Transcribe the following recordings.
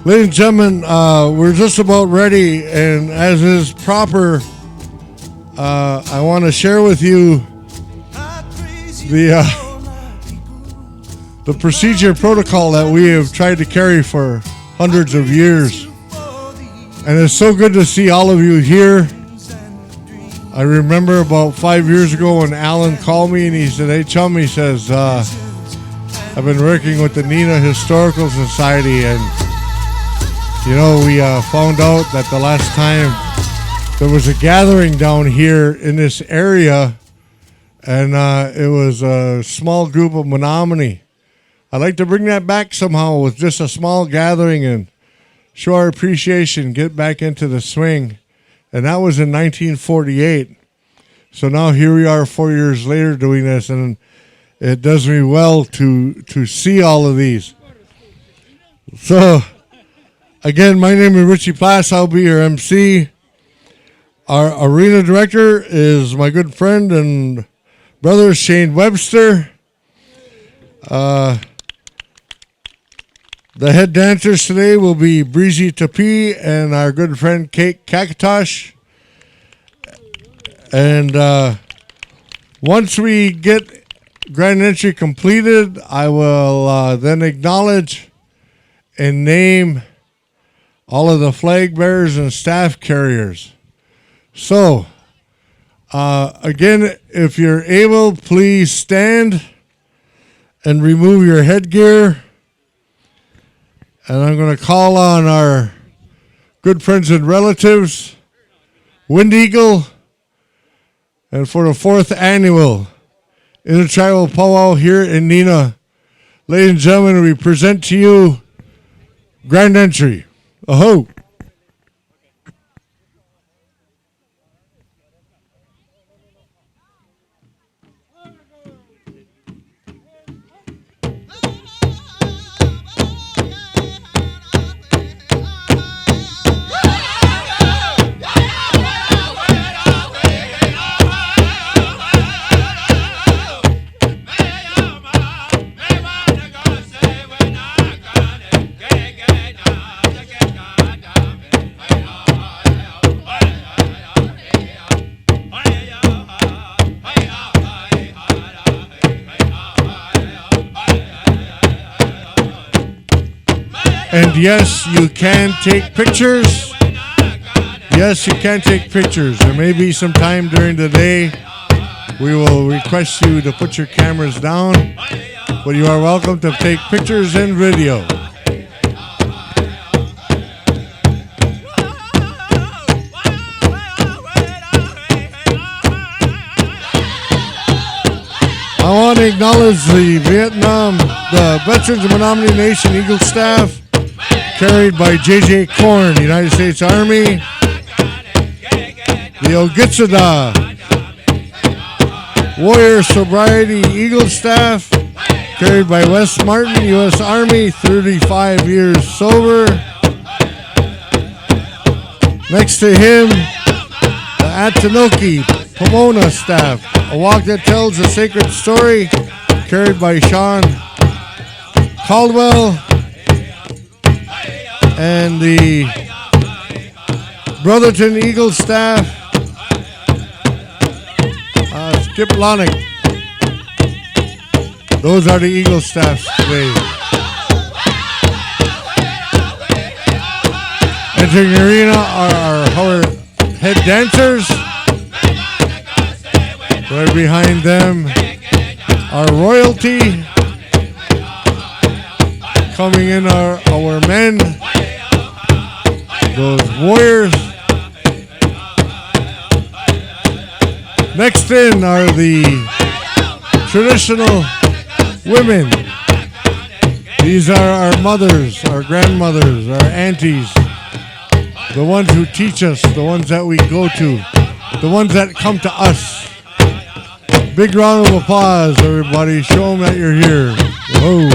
Ladies and gentlemen, we're just about ready, and as is proper, I want to share with you the procedure protocol that we have tried to carry for hundreds of years. And it's so good to see all of you here. I remember about 5 years ago when Alan called me and he said, "Hey chum," he says, "I've been working with the Neenah Historical Society, and you know, we found out that the last time there was a gathering down here in this area, and it was a small group of Menominee. I'd like to bring that back somehow with just a small gathering and show our appreciation, get back into the swing." And that was in 1948. So now here we are 4 years later doing this, and it does me well to see all of these. So again, my name is Richie Plass. I'll be your MC. Our arena director is my good friend and brother, Shane Webster. The head dancers today will be Breezy Tapi and our good friend Kate Kakatosh. And once we get grand entry completed, I will then acknowledge and name all of the flag bearers and staff carriers. So, again, if you're able, please stand and remove your headgear. And I'm going to call on our good friends and relatives, Wind Eagle, and for the 4th annual Inter-Tribal Pow Wow here in Neenah. Ladies and gentlemen, we present to you grand entry. Aho! And yes, you can take pictures. Yes, you can take pictures. There may be some time during the day. We will request you to put your cameras down, but you are welcome to take pictures and video. I want to acknowledge the Veterans of Menominee Nation Eagle staff, carried by J.J. Korn, United States Army. The Ogitsada Warrior Sobriety Eagle staff, carried by Wes Martin, U.S. Army, 35 years sober. Next to him, the Atanoki Pomona staff, a walk that tells a sacred story, carried by Sean Caldwell. And the Brotherton Eagle staff, Skip Lonick. Those are the Eagle staffs today. Entering the arena are our head dancers. Right behind them, our royalty. Coming in are our men, those warriors. Next in are the traditional women. These are our mothers, our grandmothers, our aunties, the ones who teach us, the ones that we go to, the ones that come to us. Big round of applause, everybody. Show them that you're here. Whoa.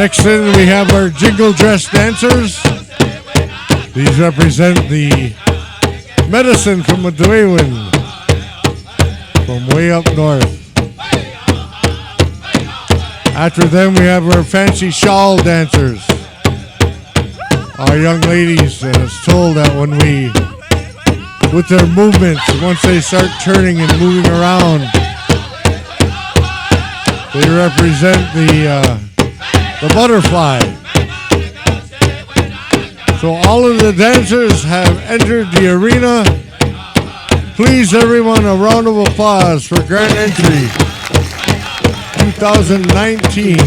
Next in, we have our jingle dress dancers. These represent the medicine from Medwaywen, from way up north. After them, we have our fancy shawl dancers. Our young ladies, and it's told that when we, with their movements, once they start turning and moving around, they represent the butterfly. So all of the dancers have entered the arena. Please, everyone, a round of applause for Grand Entry 2019.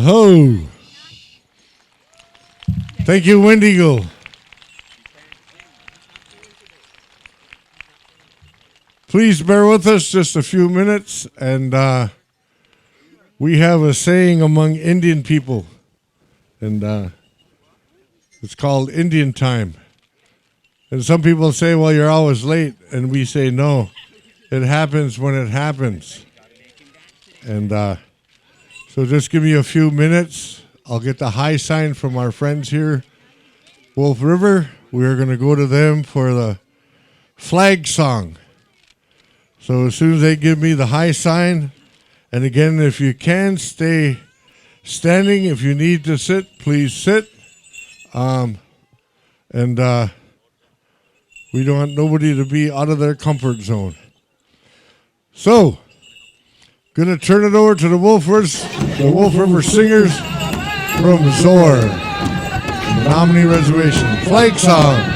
Oh, thank you, Wendigo. Please bear with us just a few minutes, and we have a saying among Indian people, and it's called Indian time. And some people say, well, you're always late, and we say, no, it happens when it happens. And so just give me a few minutes. I'll get the high sign from our friends here, Wolf River. We are going to go to them for the flag song. So as soon as they give me the high sign, and again, if you can, stay standing. If you need to sit, please sit. We don't want nobody to be out of their comfort zone. So, going to turn it over to the Wolf River Singers from Zor, Menominee Reservation. Flag song.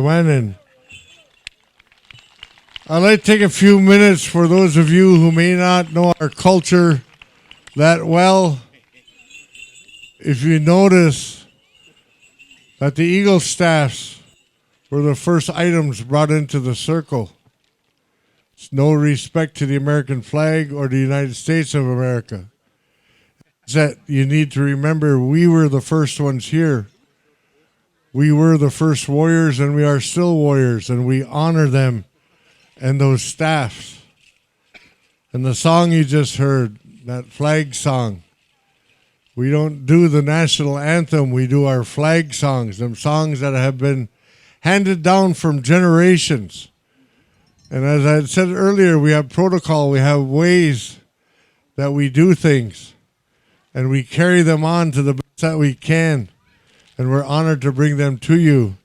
went in. I'd like to take a few minutes for those of you who may not know our culture that well. If you notice that the eagle staffs were the first items brought into the circle. It's no respect to the American flag or the United States of America. It's that you need to remember we were the first ones here. We were the first warriors, and we are still warriors, and we honor them and those staffs. And the song you just heard, that flag song, we don't do the national anthem, we do our flag songs, them songs that have been handed down from generations. And as I had said earlier, we have protocol, we have ways that we do things, and we carry them on to the best that we can, and we're honored to bring them to you.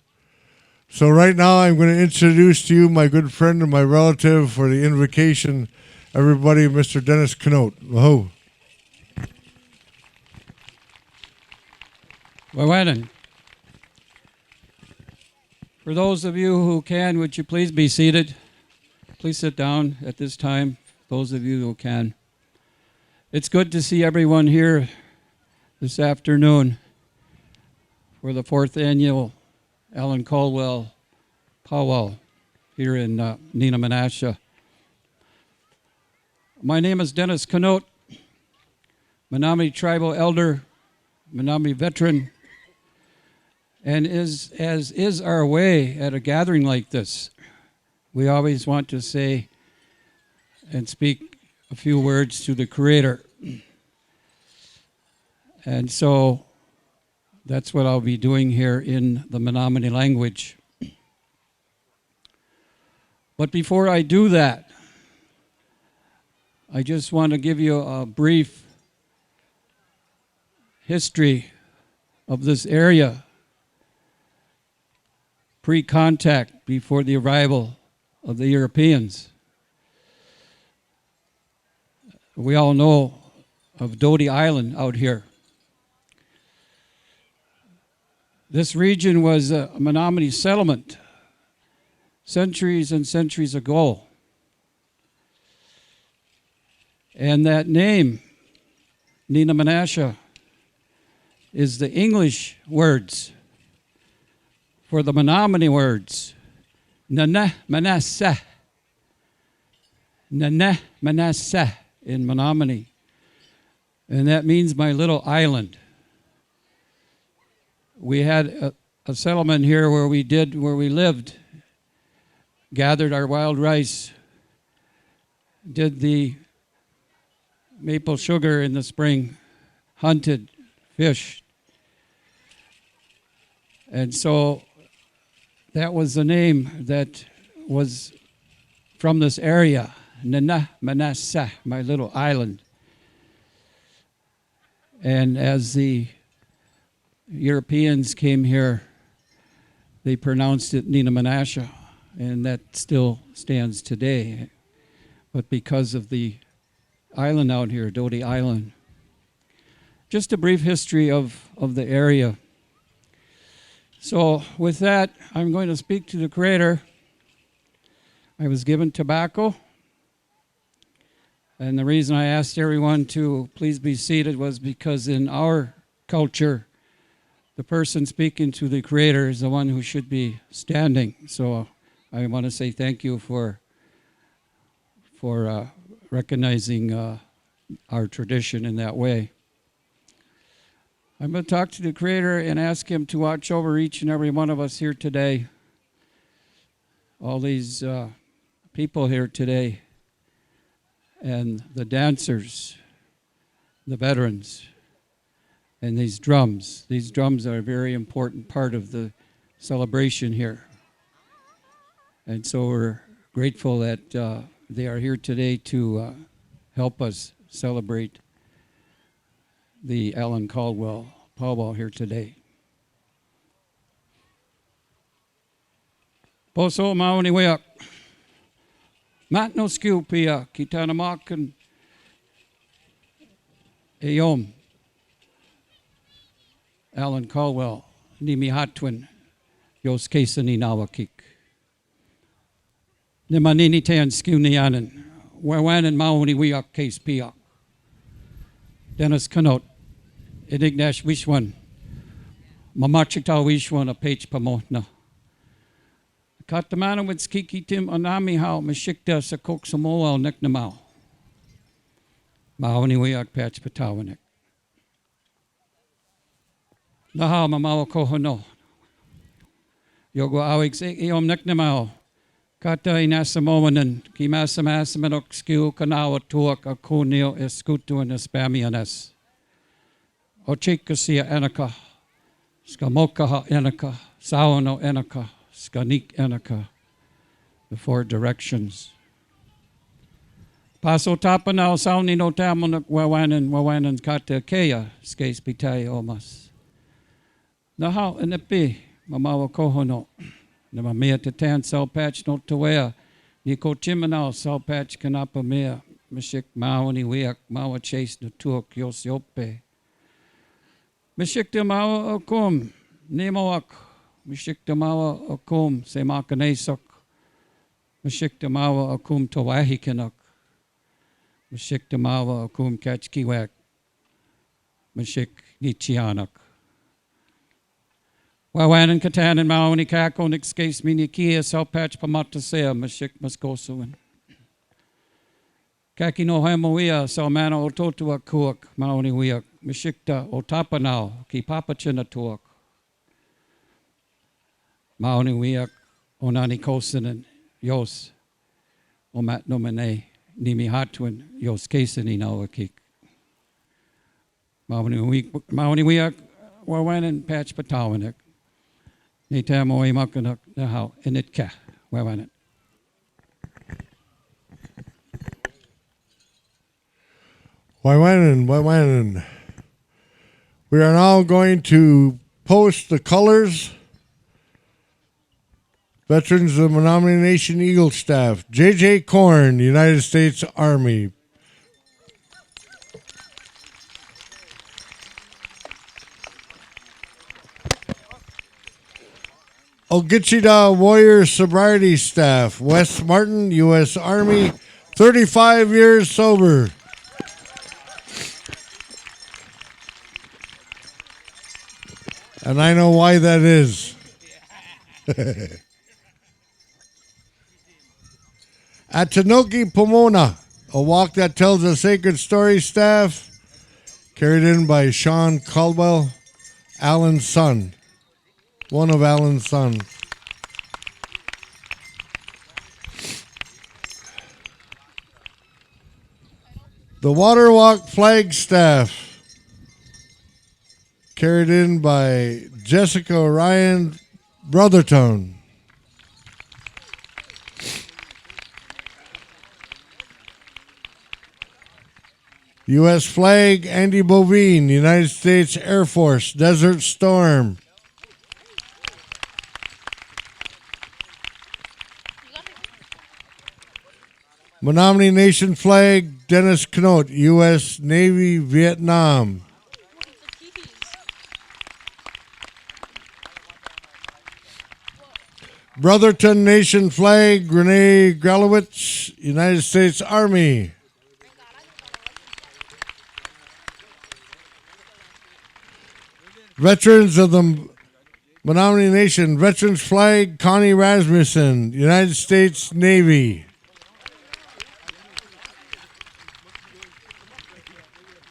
So right now I'm going to introduce to you my good friend and my relative for the invocation, everybody, Mr. Dennis Knott. Whoa. Well, for those of you who can, would you please be seated? Please sit down at this time, those of you who can. It's good to see everyone here this afternoon for the 4th annual Alan Caldwell Pow Wow here in Neenah Menasha. My name is Dennis Knott, Menominee Tribal Elder, Menominee veteran, and as is our way at a gathering like this, we always want to say and speak a few words to the Creator. And so that's what I'll be doing here in the Menominee language. But before I do that, I just want to give you a brief history of this area, pre-contact, before the arrival of the Europeans. We all know of Doty Island out here. This region was a Menominee settlement centuries and centuries ago. And that name, Neenah Menasha, is the English words for the Menominee words, Neenah Menasha. Neenah Menasha in Menominee. And that means my little island. We had a settlement here where we lived, gathered our wild rice, did the maple sugar in the spring, hunted, fished. And so that was the name that was from this area, Neenah Menasha, my little island. And as the Europeans came here, they pronounced it Neenah Menasha, and that still stands today. But because of the island out here, Doty Island. Just a brief history of the area. So with that, I'm going to speak to the Creator. I was given tobacco, and the reason I asked everyone to please be seated was because in our culture, the person speaking to the Creator is the one who should be standing. So I want to say thank you for recognizing our tradition in that way. I'm going to talk to the Creator and ask Him to watch over each and every one of us here today. All these people here today, and the dancers, the veterans, and these drums. These drums are a very important part of the celebration here. And so we're grateful that they are here today to help us celebrate the Alan Caldwell Pow Wow here today. Poso mauni weak. Mat no skill pia kitana makan eyom. Alan Caldwell, Nimi Hatwin, Yos Kasani Nawakik. Nimanini Tan Skunianan. Wawan and Mauni Wiak Case Piak. Dennis Knott. Idignash Wishwan. Mamachita Wishwan a page pamotna. Katamana with Skiki Tim Anami how Mashikta Sakok Samoa Neknamau. Mauni Wiak Patch Patawanek. Naha Mamawa Kohono. Yogo Awix Eom Neknamau. Kata Inasamoanan, Kimasamasamanok Skill Kanawa Tuak Akunio Eskutu and Espamianes. Ochikasia Enaka, Skamokaha Enaka, Sawano Enaka, Skanik Enaka, the four directions. Paso Tapanao Sauni no Tamonak Wawanan Kata Kea, Skase Pitai Omas. Nahao Enepi, Mamawa Kohono. Nama mea te tan sal patch no te wea. Ni ko chimanao sal patch kanapa mea. Mishik mawa ni weak mawa chase no tuok yos yope. Mishik te mawa akum. Nemoak. Mishik te mawa akum se makanesok. Mishik te mawa akum tawahi kanak. Mishik te mawa akum catch kiwak. Mishik ni chianak. Wawan and Katan and Maoni Kako Nix Case Minikia Salpatch Pamata Sea Mashik Muskosuan. Kaki no Hamoia Salmana Ototua Kuak Maoni Wiak Mashikta Otapanao Ki Papa Chinatuak Maoni Wiak Onani Kosan and Yos Omat Nomene Nimi Hatwin Yos Kasani Nawakik Maoni Wiak Wawan and Patch Patawanek. Ni tamo I makanak na how in it ka wawan it. Waiwanan. We are now going to post the colors. Veterans of the Menominee Nation Eagle Staff. J.J. Korn, United States Army. Ogichida Warrior Sobriety Staff, Wes Martin, U.S. Army, 35 years sober. And I know why that is. At Tanoki Pomona, a walk that tells a sacred story staff, carried in by Sean Caldwell, Alan's son. One of Alan's sons. The Water Walk Flag Staff, carried in by Jessica Ryan Brotherton. U.S. Flag, Andy Bovine, United States Air Force, Desert Storm. Menominee Nation Flag, Dennis Knott, U.S. Navy, Vietnam. Brotherton Nation Flag, Renee Gralowicz, United States Army. Veterans of the Menominee Nation, Veterans Flag, Connie Rasmussen, United States Navy.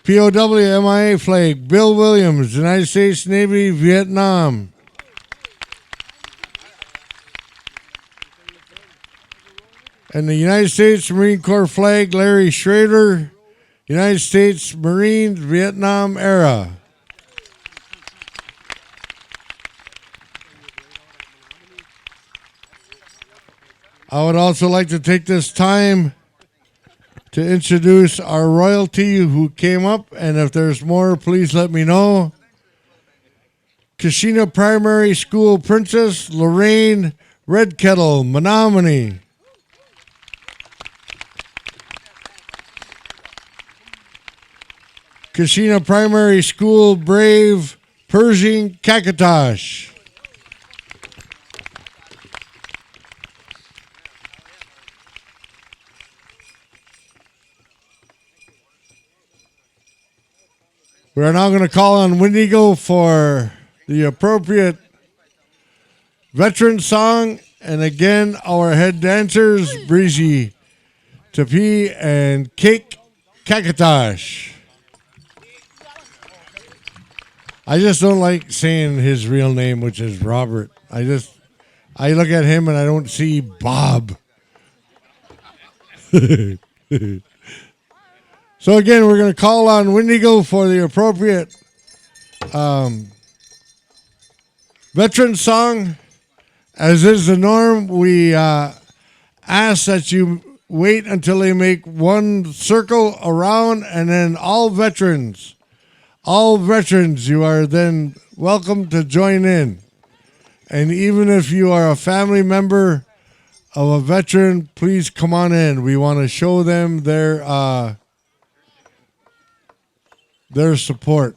POW MIA Flag, Bill Williams, United States Navy, Vietnam. And the United States Marine Corps Flag, Larry Schrader, United States Marines, Vietnam era. I would also like to take this time to introduce our royalty who came up, and if there's more, please let me know. Kashina Primary School Princess Lorraine Redkettle, Menominee. Kashina Primary School Brave Pershing Kakatosh. We are now going to call on Wendigo for the appropriate veteran song. And again, our head dancers, Breezy Tapi and Cake Kakatosh. I just don't like saying his real name, which is Robert. I look at him and I don't see Bob. So again, we're going to call on Wendigo for the appropriate veteran song. As is the norm, we ask that you wait until they make one circle around, and then all veterans, you are then welcome to join in. And even if you are a family member of a veteran, please come on in. We want to show them their support.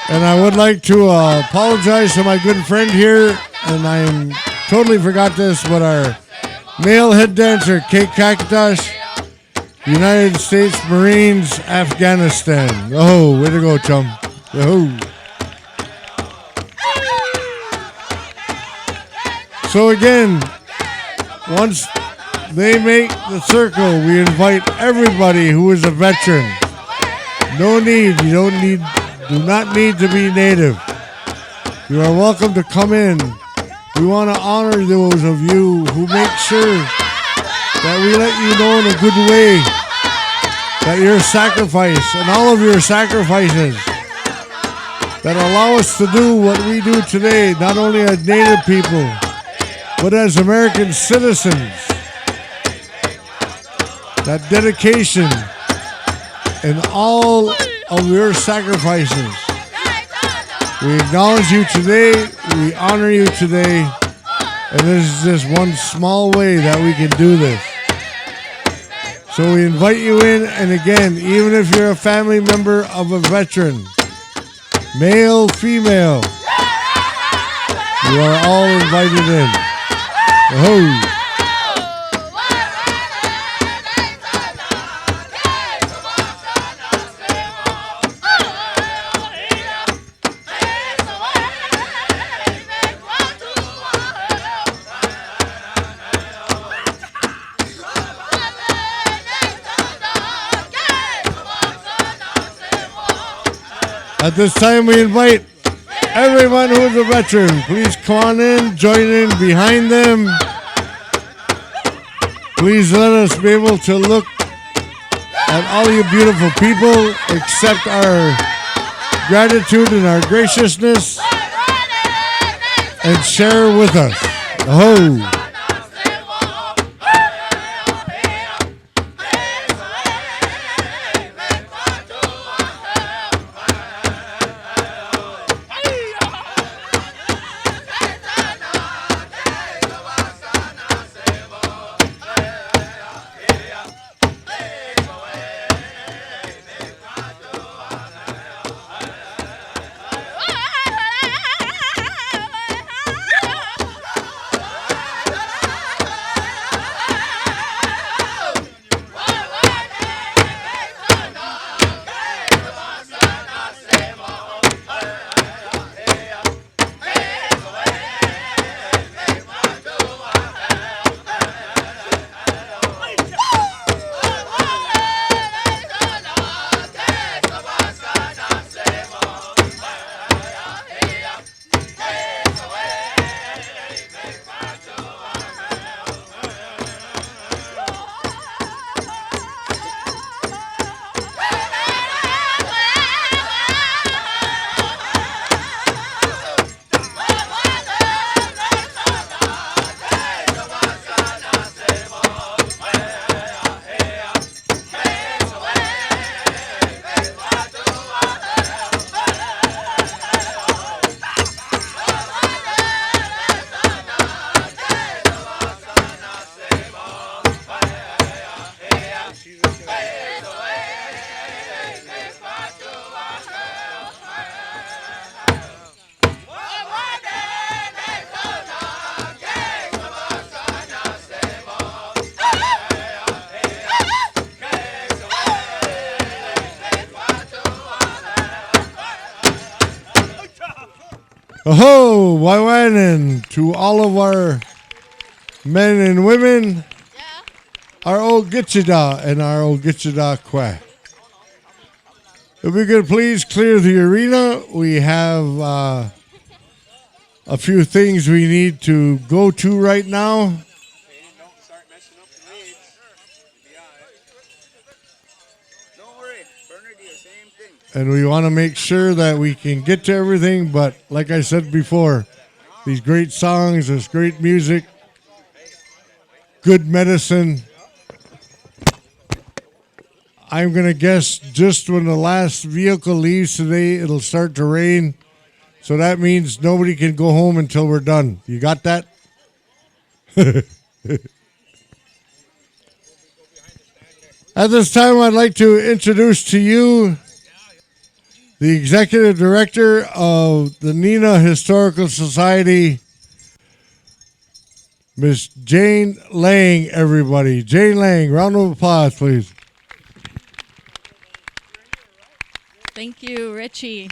And I would like to apologize to my good friend here, and I totally forgot this, but our male head dancer, Kate Kakatosh, United States Marines, Afghanistan. Oh, way to go, chum. Oh. So again, once they make the circle, we invite everybody who is a veteran. No need, do not need to be native. You are welcome to come in. We want to honor those of you who make sure that we let you know in a good way that your sacrifice and all of your sacrifices that allow us to do what we do today, not only as Native people, but as American citizens, that dedication and all of your sacrifices. We acknowledge you today, we honor you today, and this is just one small way that we can do this. So we invite you in, and again, even if you're a family member of a veteran, male, female, you are all invited in. Oh. At this time, we invite everyone who is a veteran, please come on in, join in behind them. Please let us be able to look at all you beautiful people, accept our gratitude and our graciousness, and share with us. Oh. Oh, Waiwanan, to all of our men and women, our old Gitchida and our old Gitchida Kwa. If we could please clear the arena, we have a few things we need to go to right now. And we want to make sure that we can get to everything, but like I said before, these great songs, this great music, good medicine. I'm going to guess just when the last vehicle leaves today, it'll start to rain. So that means nobody can go home until we're done. You got that? At this time, I'd like to introduce to you the Executive Director of the Neenah Historical Society, Miss Jane Lang, everybody. Jane Lang, round of applause, please. Thank you, Richie.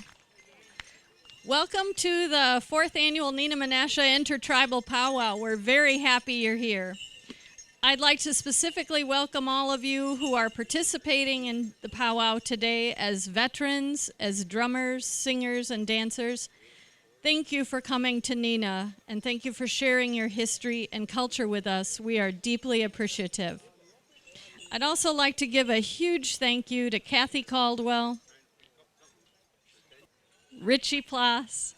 Welcome to the 4th Annual Neenah Menasha Inter-Tribal Pow Wow. We're very happy you're here. I'd like to specifically welcome all of you who are participating in the powwow today as veterans, as drummers, singers, and dancers. Thank you for coming to Neenah, and thank you for sharing your history and culture with us. We are deeply appreciative. I'd also like to give a huge thank you to Kathy Caldwell, Richie Ploss,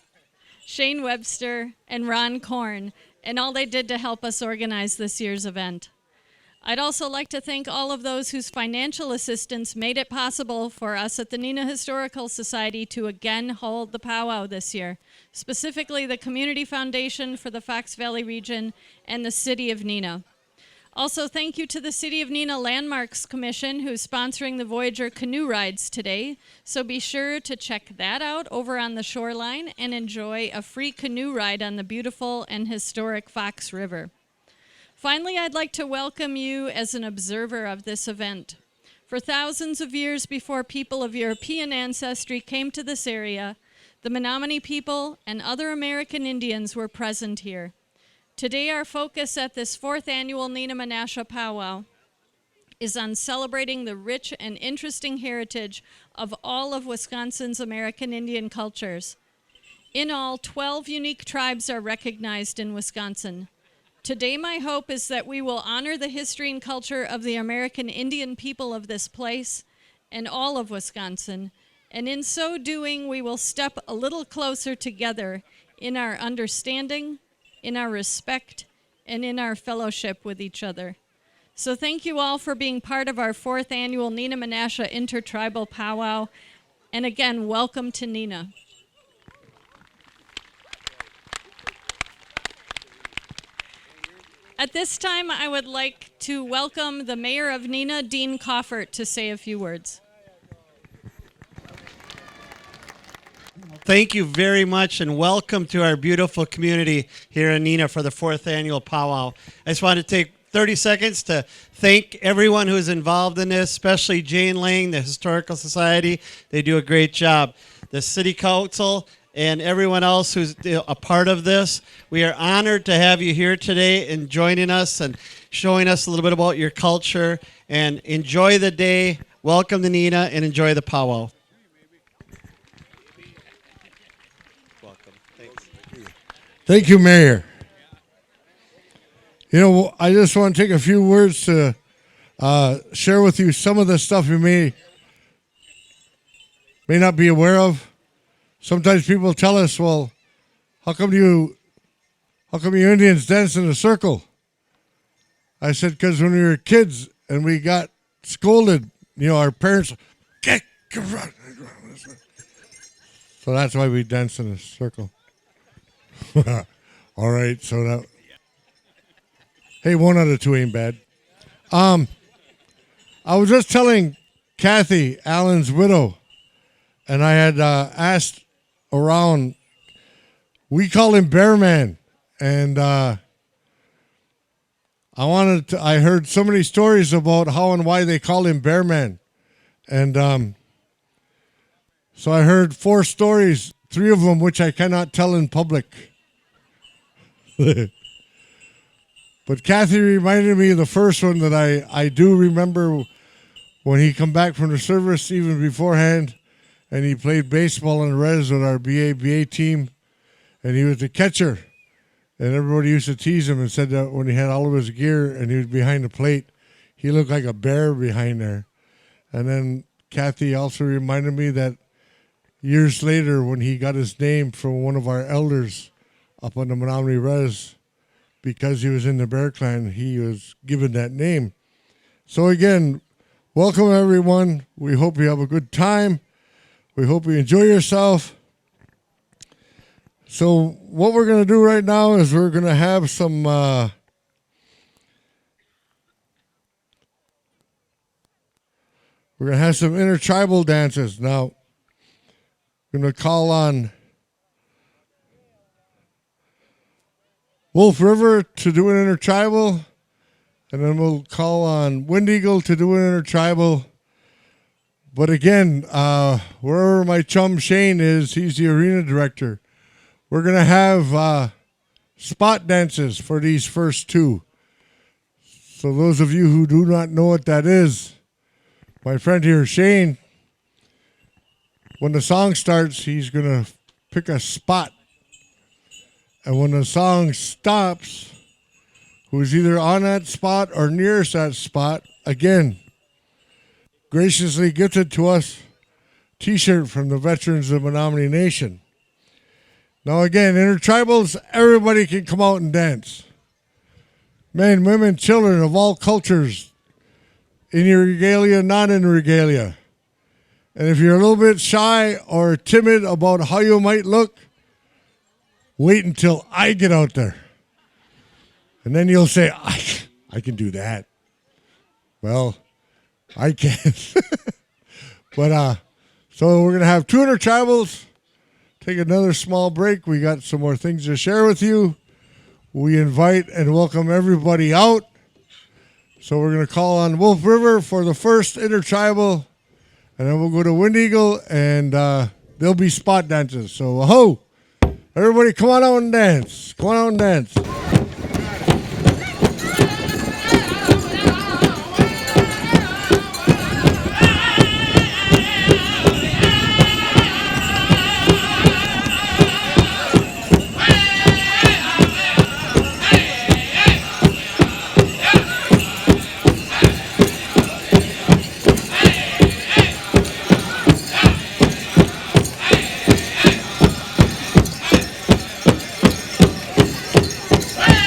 Shane Webster, and Ron Korn, and all they did to help us organize this year's event. I'd also like to thank all of those whose financial assistance made it possible for us at the Neenah Historical Society to again hold the powwow this year, specifically the Community Foundation for the Fox Valley region and the City of Neenah. Also, thank you to the City of Neenah Landmarks Commission, who's sponsoring the Voyager canoe rides today. So be sure to check that out over on the shoreline and enjoy a free canoe ride on the beautiful and historic Fox River. Finally, I'd like to welcome you as an observer of this event. For thousands of years before people of European ancestry came to this area, the Menominee people and other American Indians were present here. Today, our focus at this 4th Annual Neenah Menasha Pow Wow is on celebrating the rich and interesting heritage of all of Wisconsin's American Indian cultures. In all, 12 unique tribes are recognized in Wisconsin. Today, my hope is that we will honor the history and culture of the American Indian people of this place and all of Wisconsin, and in so doing, we will step a little closer together in our understanding, in our respect, and in our fellowship with each other. So thank you all for being part of our 4th Annual Neenah Menasha Inter-Tribal Pow Wow, and again, welcome to Neenah. At this time, I would like to welcome the Mayor of Neenah, Dean Coffert, to say a few words. Thank you very much, and welcome to our beautiful community here in Neenah for the 4th Annual Pow Wow. I just want to take 30 seconds to thank everyone who is involved in this, especially Jane Lang, the Historical Society. They do a great job. The City Council and everyone else who's a part of this. We are honored to have you here today and joining us and showing us a little bit about your culture. And enjoy the day. Welcome to Neenah and enjoy the powwow. Welcome. Thanks. Thank you, Mayor. You know, I just want to take a few words to share with you some of the stuff you may not be aware of. Sometimes people tell us, well, how come you Indians dance in a circle? I said, because when we were kids and we got scolded, you know, our parents, so that's why we dance in a circle. All right, so that, hey, 1 out of 2 ain't bad. I was just telling Kathy, Alan's widow, and I had asked around, we call him Bear Man, and I heard so many stories about how and why they call him Bear Man, and so I heard 4 stories 3 of them which I cannot tell in public. But Kathy reminded me of the first one that I do remember when he come back from the service, even beforehand, and he played baseball in res with our BA team, and he was the catcher. And everybody used to tease him and said that when he had all of his gear and he was behind the plate, he looked like a bear behind there. And then Kathy also reminded me that years later when he got his name from one of our elders up on the Menominee Res, because he was in the Bear Clan, he was given that name. So again, welcome everyone. We hope you have a good time. We hope you enjoy yourself. So what we're going to do right now is we're going to have some intertribal dances. Now, we're going to call on Wolf River to do an intertribal, and then we'll call on Wind Eagle to do an intertribal. But again, wherever my chum Shane is, he's the arena director. We're going to have spot dances for these first 2. So those of you who do not know what that is, my friend here, Shane, when the song starts, he's going to pick a spot. And when the song stops, who's either on that spot or nearest that spot, again, graciously gifted to us T-shirt from the veterans of the Menominee Nation. Now again, intertribals, everybody can come out and dance. Men, women, children of all cultures, in your regalia, not in regalia. And if you're a little bit shy or timid about how you might look, wait until I get out there. And then you'll say, I can do that. Well, I can't. But so we're going to have 2 intertribals. Take another small break. We got some more things to share with you. We invite and welcome everybody out. So we're going to call on Wolf River for the first intertribal, and then we'll go to Wind Eagle, and there'll be spot dances. So, ho! Everybody come on out and dance. Come on out and dance. Hey!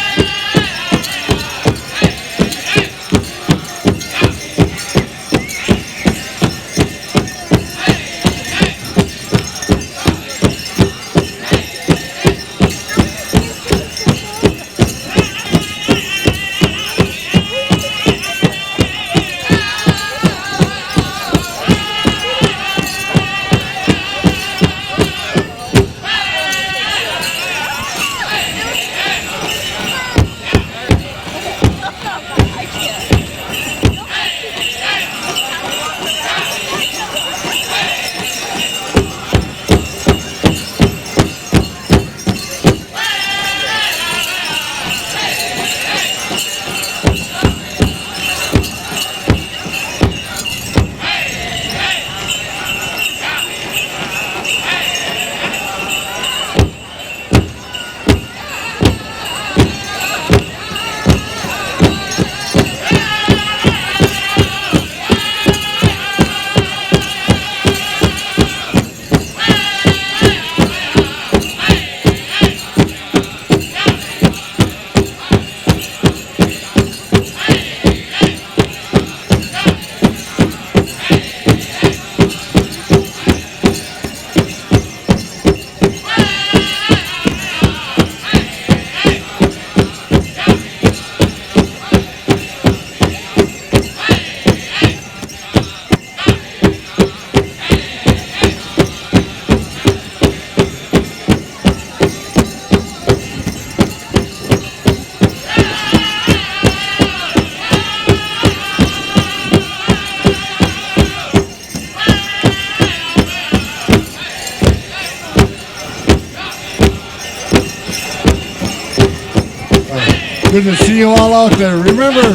Good to see you all out there. Remember,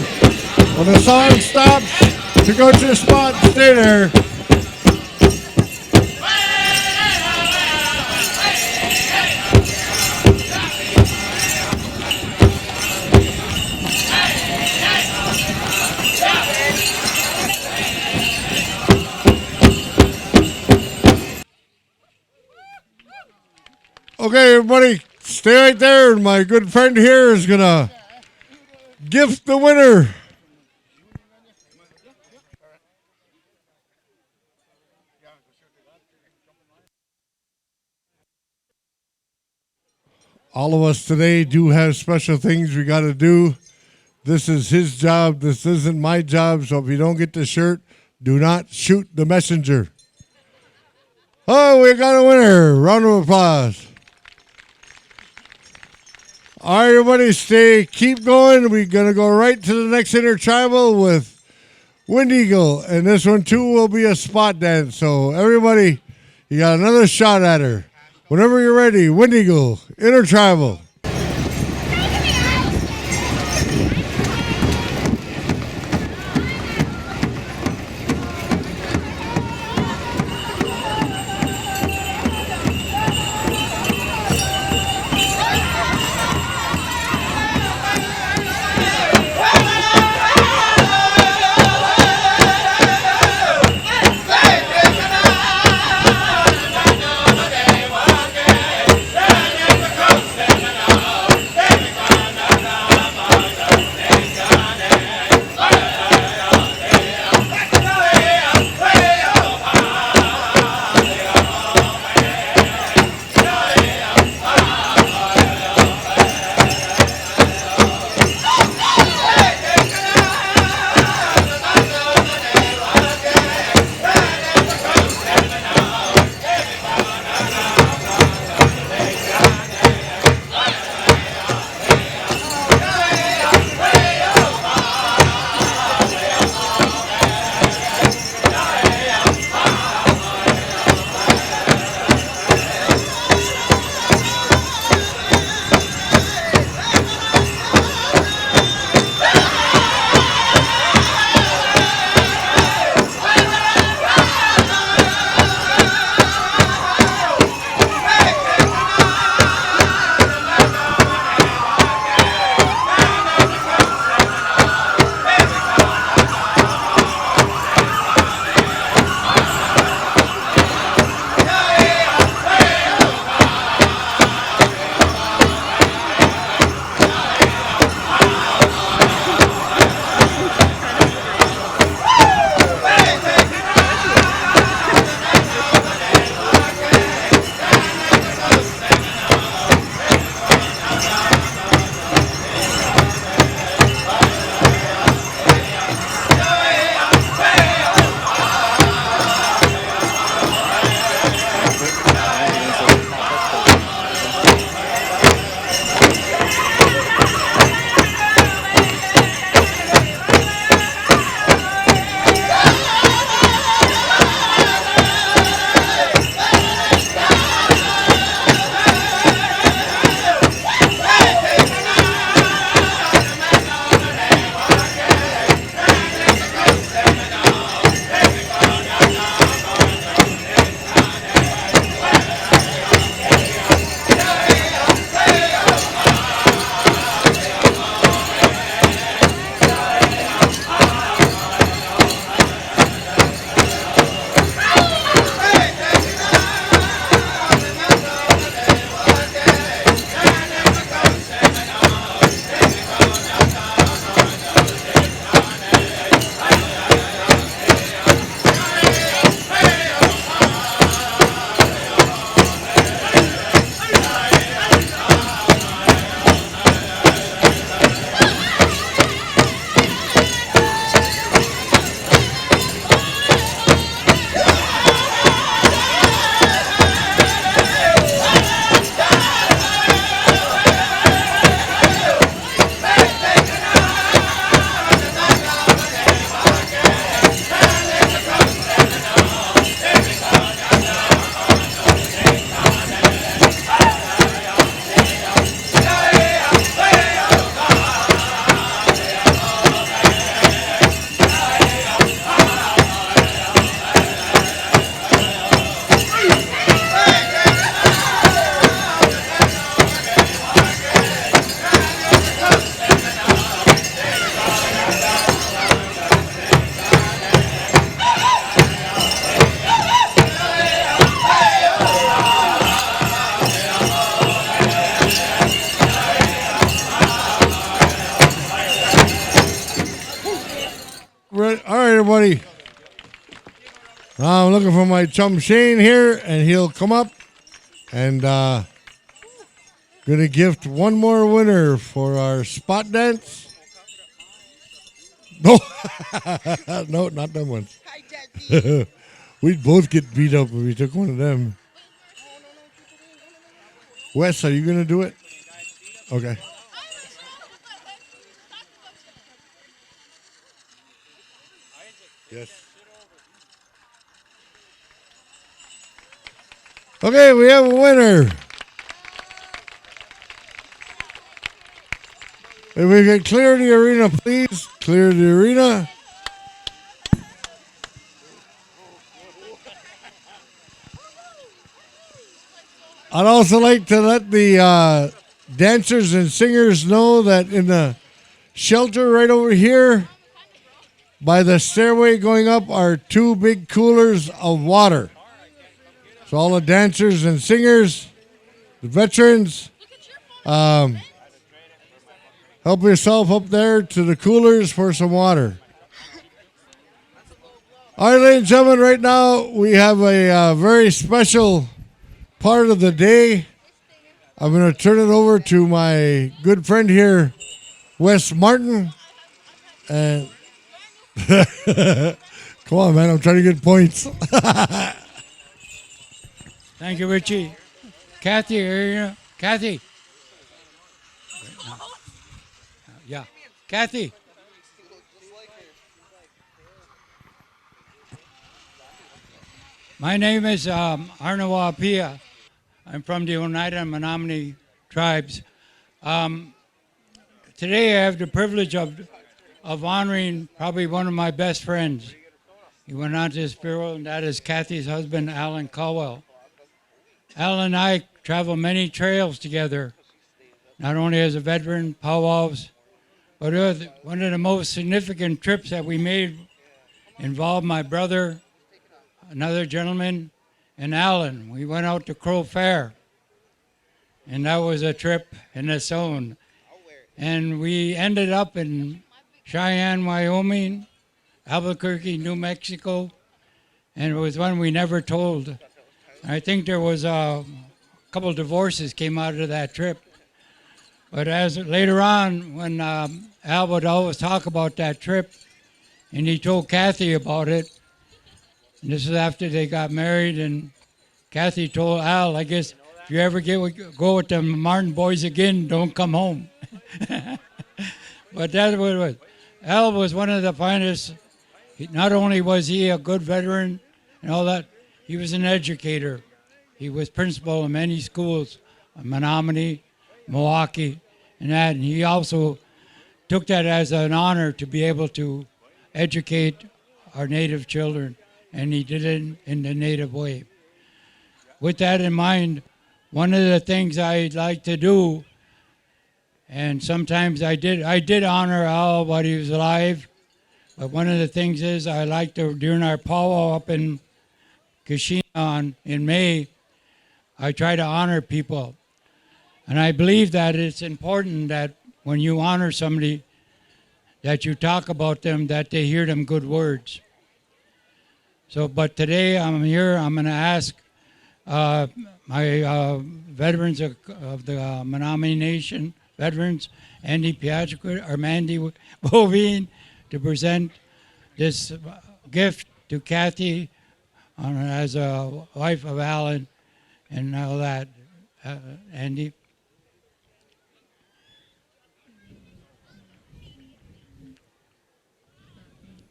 when the song stops, to go to your spot and stay there. Okay, everybody, stay right there. My good friend here is going to gift the winner. All of us today do have special things we got to do. This is his job. This isn't my job. So if you don't get the shirt, do not shoot the messenger. Oh, we got a winner. Round of applause. All right, everybody, keep going. We're going to go right to the next Inter-Tribal with Wind Eagle. And this one, too, will be a spot dance. So, everybody, you got another shot at her. Whenever you're ready, Wind Eagle, Inter-Tribal. Now I'm looking for my chum Shane here, and he'll come up and gonna gift one more winner for our spot dance. No, no, not them ones. We'd both get beat up if we took one of them. Wes, are you gonna do it? Okay. Yes. Okay, we have a winner. If we can clear the arena, please. Clear the arena. I'd also like to let the dancers and singers know that in the shelter right over here, by the stairway going up, are 2 big coolers of water. So all the dancers and singers, the veterans, help yourself up there to the coolers for some water. All right, ladies and gentlemen, right now we have a very special part of the day. I'm going to turn it over to my good friend here, Wes Martin. And come on, man, I'm trying to get points. Thank you, Richie. Kathy, are you? Kathy. Yeah, Kathy. My name is Arnawa Pia. I'm from the Oneida Menominee tribes. Today I have the privilege of honoring probably one of my best friends. He went on to this bureau, and that is Kathy's husband, Alan Caldwell. Alan and I travel many trails together, not only as a veteran, powwows, but one of the most significant trips that we made involved my brother, another gentleman, and Alan. We went out to Crow Fair, and that was a trip in its own. And we ended up in Cheyenne, Wyoming, Albuquerque, New Mexico, and it was one we never told. I think there was a couple divorces came out of that trip. But as later on, when Al would always talk about that trip, and he told Kathy about it, and this is after they got married, and Kathy told Al, I guess, if you ever go with the Martin boys again, don't come home. But that's what it was. Al was one of the finest. Not only was he a good veteran and all that, he was an educator. He was principal in many schools, Menominee, Milwaukee, and that. And he also took that as an honor to be able to educate our Native children, and he did it in the Native way. With that in mind, one of the things I'd like to do, and sometimes I did honor Al while he was alive, but one of the things is I like to, during our powwow up in Keshena in May, I try to honor people. And I believe that it's important that when you honor somebody, that you talk about them, that they hear them good words. So, but today I'm here, I'm going to ask my veterans of the Menominee Nation, veterans, Andy Piatrico, or Mandy Bovine, to present this gift to Kathy as a wife of Alan and all that. Andy?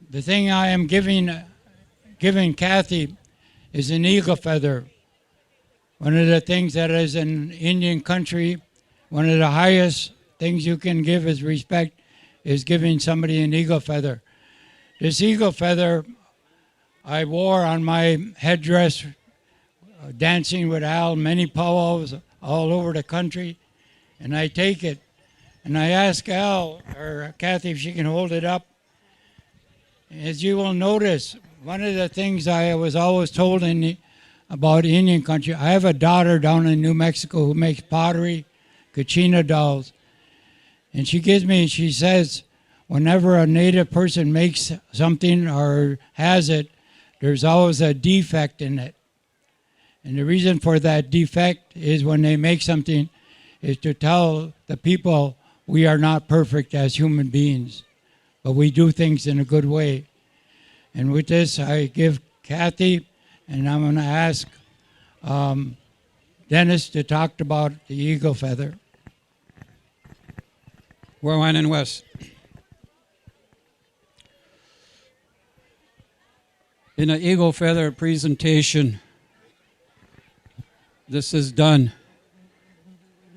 The thing I am giving Kathy is an eagle feather. One of the things that is in Indian country, one of the highest things you can give as respect is giving somebody an eagle feather. This eagle feather I wore on my headdress, dancing with Al, many powwows all over the country, and I take it and I ask Al or Kathy if she can hold it up. As you will notice, one of the things I was always told about Indian country, I have a daughter down in New Mexico who makes pottery, kachina dolls. And she says, whenever a Native person makes something or has it, there's always a defect in it. And the reason for that defect is when they make something is to tell the people we are not perfect as human beings, but we do things in a good way. And with this, I give Kathy, and I'm going to ask Dennis to talk about the eagle feather. Warren and Wes. In an eagle feather presentation, this is done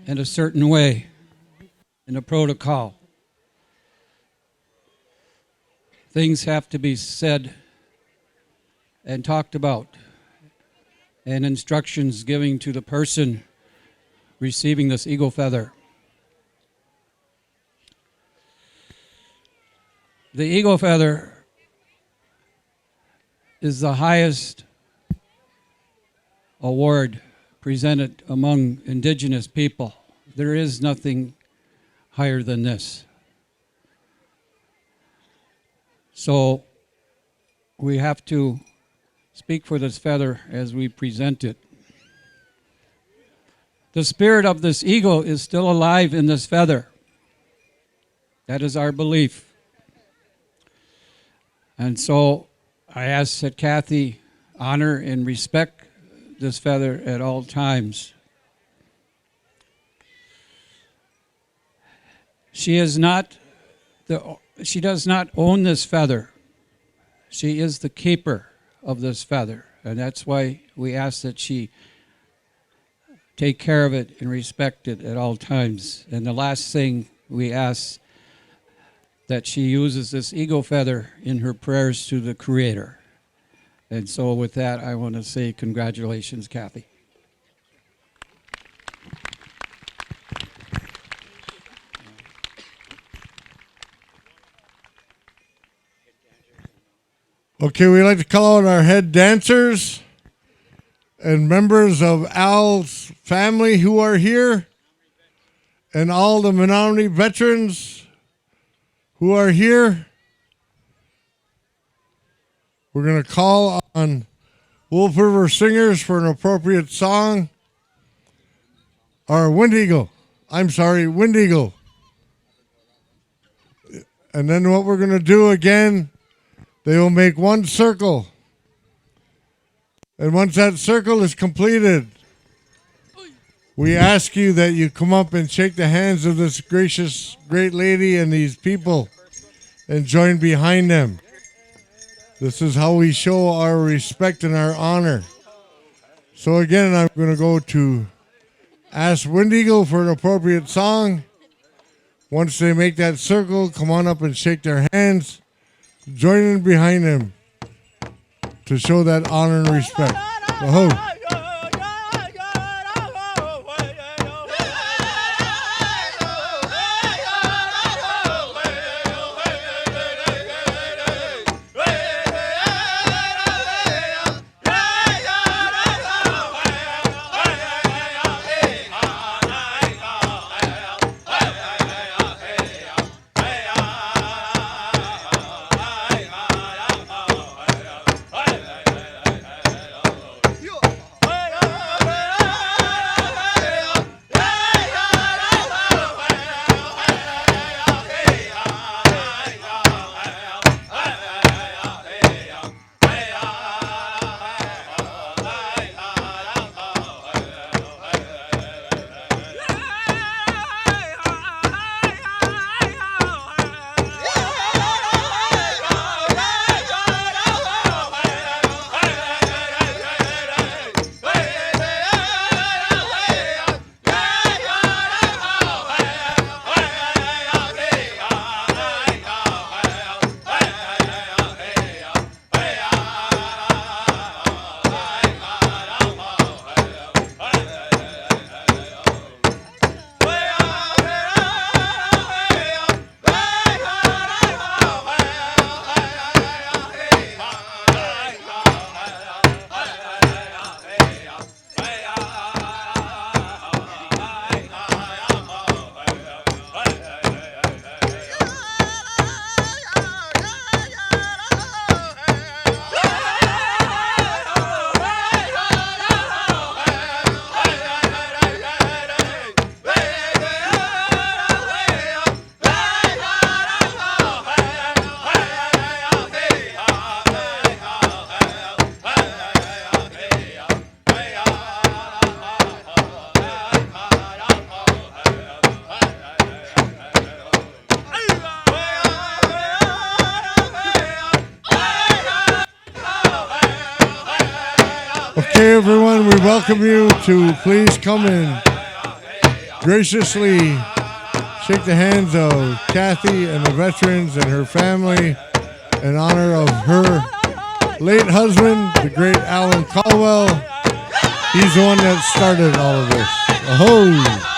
in a certain way, in a protocol. Things have to be said and talked about, and instructions given to the person receiving this eagle feather. The eagle feather is the highest award presented among indigenous people. There is nothing higher than this. So we have to speak for this feather as we present it. The spirit of this eagle is still alive in this feather. That is our belief. And so I ask that Kathy honor and respect this feather at all times. She does not own this feather. She is the keeper of this feather, and that's why we ask that she take care of it and respect it at all times. And the last thing we ask that she uses this eagle feather in her prayers to the Creator. And so with that, I want to say congratulations, Kathy. Okay, we'd like to call out our head dancers and members of Al's family who are here, and all the Menominee veterans who are here. We're going to call on Wolf River Singers for an appropriate song. Or Wind Eagle. Wind Eagle. And then what we're going to do again, they will make one circle. And once that circle is completed, we ask you that you come up and shake the hands of this gracious, great lady and these people and join behind them. This is how we show our respect and our honor. So again, I'm going to go to ask Wind Eagle for an appropriate song. Once they make that circle, come on up and shake their hands. Join in behind them to show that honor and respect. Whoa. welcome you to please come and graciously shake the hands of Kathy and the veterans and her family in honor of her late husband, the great Alan Caldwell. He's the one that started all of this. Oh.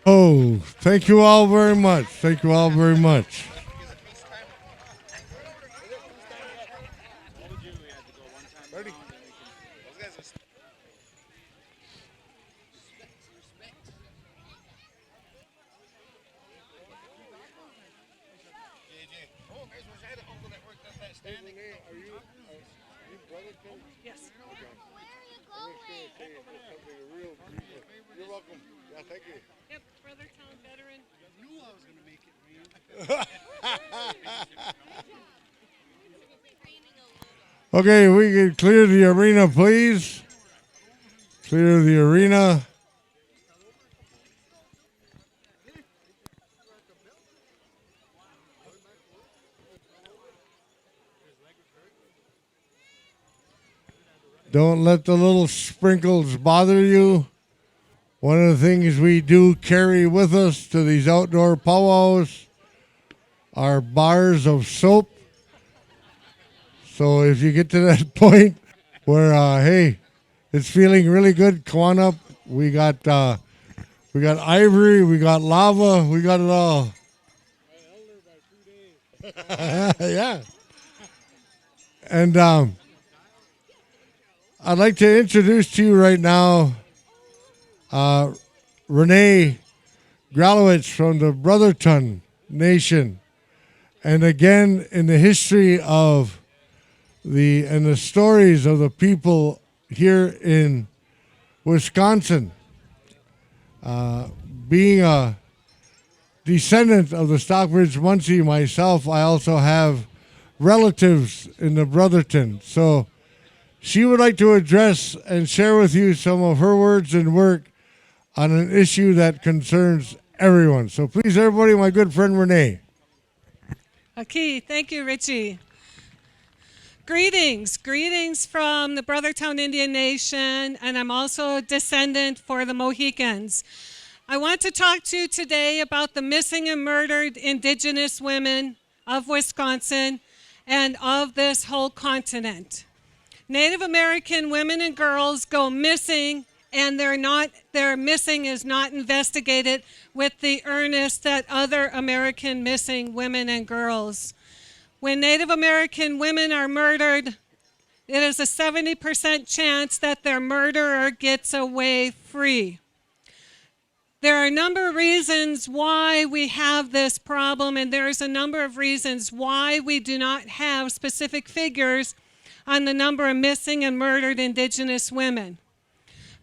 Oh, thank you all very much. Thank you all very much. Yes. You're welcome. Yeah, thank you. Yep, Brotherton veteran. I knew I was going to make it, man. Okay, we can clear the arena, please. Clear the arena. Don't let the little sprinkles bother you. One of the things we do carry with us to these outdoor powwows are bars of soap. So if you get to that point where, hey, it's feeling really good, come on up. We got ivory, we got lava, we got it all. Yeah. And I'd like to introduce to you right now Renee Gralowicz from the Brotherton Nation. And again, in the history of the stories of the people here in Wisconsin, being a descendant of the Stockbridge Muncie myself, I also have relatives in the Brotherton. So she would like to address and share with you some of her words and work on an issue that concerns everyone. So please, everybody, my good friend Renee. Okay, thank you, Richie. Greetings from the Brotherton Indian Nation, and I'm also a descendant for the Mohicans. I want to talk to you today about the missing and murdered Indigenous women of Wisconsin and of this whole continent. Native American women and girls go missing, and their missing is not investigated with the earnest that other American missing women and girls. When Native American women are murdered, it is a 70% chance that their murderer gets away free. There are a number of reasons why we have this problem, and there's a number of reasons why we do not have specific figures on the number of missing and murdered Indigenous women.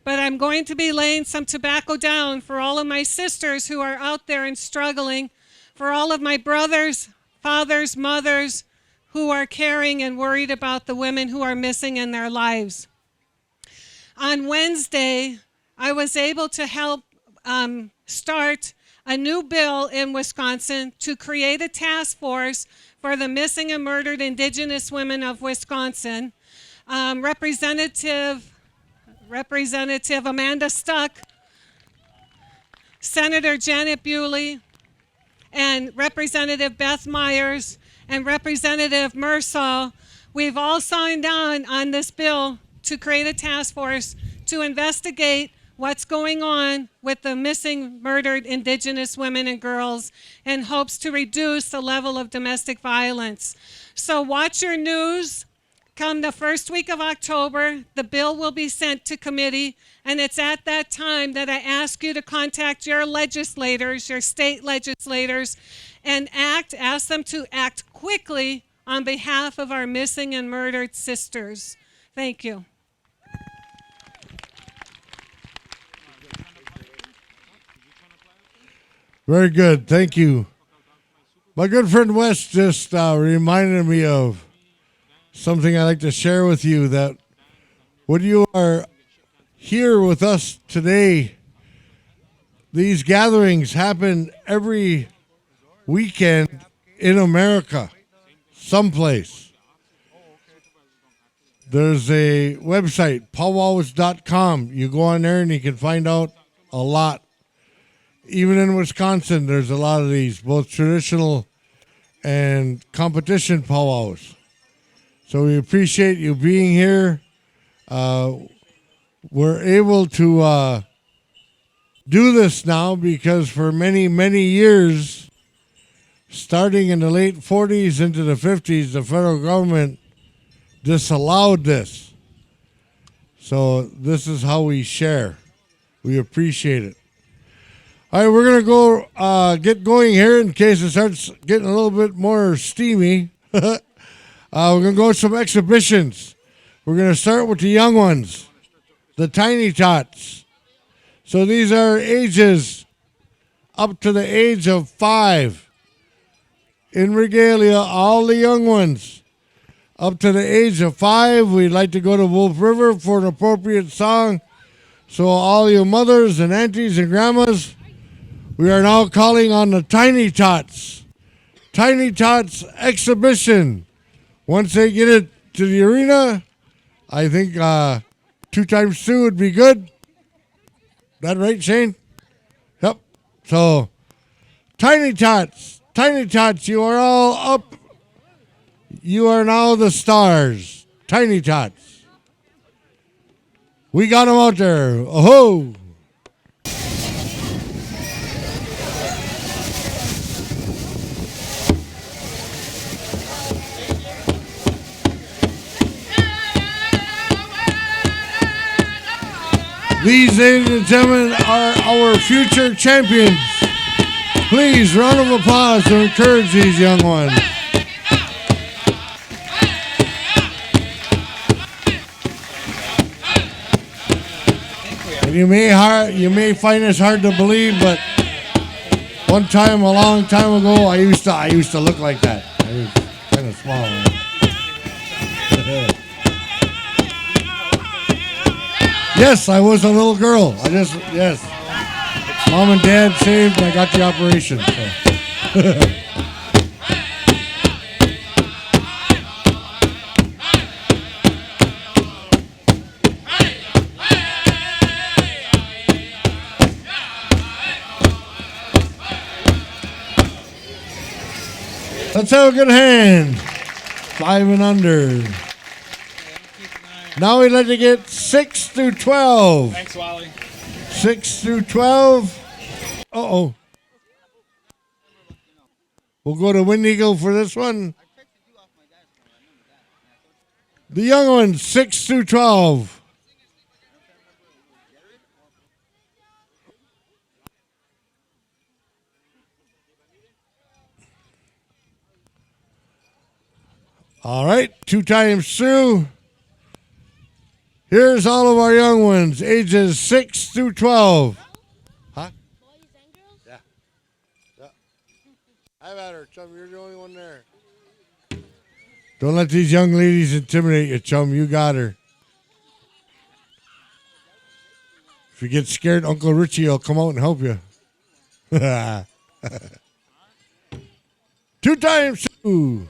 But I'm going to be laying some tobacco down for all of my sisters who are out there and struggling, for all of my brothers, fathers, mothers who are caring and worried about the women who are missing in their lives. On Wednesday, I was able to help start a new bill in Wisconsin to create a task force for the missing and murdered Indigenous women of Wisconsin. Representative Amanda Stuck, Senator Janet Bewley, and Representative Beth Myers, and Representative Mursall, we've all signed on this bill to create a task force to investigate what's going on with the missing, murdered Indigenous women and girls in hopes to reduce the level of domestic violence. So watch your news. Come the first week of October, the bill will be sent to committee, and it's at that time that I ask you to contact your legislators, your state legislators, and ask them to act quickly on behalf of our missing and murdered sisters. Thank you. Very good. Thank you. My good friend Wes just reminded me of something I'd like to share with you, that when you are here with us today, these gatherings happen every weekend in America, someplace. There's a website, powwows.com. You go on there and you can find out a lot. Even in Wisconsin, there's a lot of these, both traditional and competition powwows. So we appreciate you being here. We're able to do this now because for many, many years, starting in the late 40s into the 50s, the federal government disallowed this. So this is how we share. We appreciate it. All right, we're going to go get going here in case it starts getting a little bit more steamy. We're going to go with some exhibitions. We're going to start with the young ones, the tiny tots. So these are ages up to the age of 5. In regalia, all the young ones up to the age of 5. We'd like to go to Wolf River for an appropriate song. So all you mothers and aunties and grandmas, we are now calling on the Tiny Tots. Tiny Tots exhibition. Once they get it to the arena, I think 2 times 2 would be good. That right, Shane? Yep. So, Tiny Tots, you are all up. You are now the stars. Tiny Tots. We got them out there. Oh-ho! These, ladies and gentlemen, are our future champions. Please, round of applause to encourage these young ones. And you may find this hard to believe, but one time, a long time ago, I used to look like that. I was kind of small. Yes, I was a little girl. Yes. Mom and Dad saved, and I got the operation. So. Let's have a good hand. 5 and under. Now we'd like to get 6 through 12. Thanks, Wally. 6 through 12. Uh-oh. We'll go to Wind Eagle for this one. The young ones, 6 through 12. All right, 2 times through. Here's all of our young ones, ages 6 through 12. Huh? Boys and girls? Yeah. I've had her, chum. You're the only one there. Don't let these young ladies intimidate you, chum. You got her. If you get scared, Uncle Richie will come out and help you. 2 times through.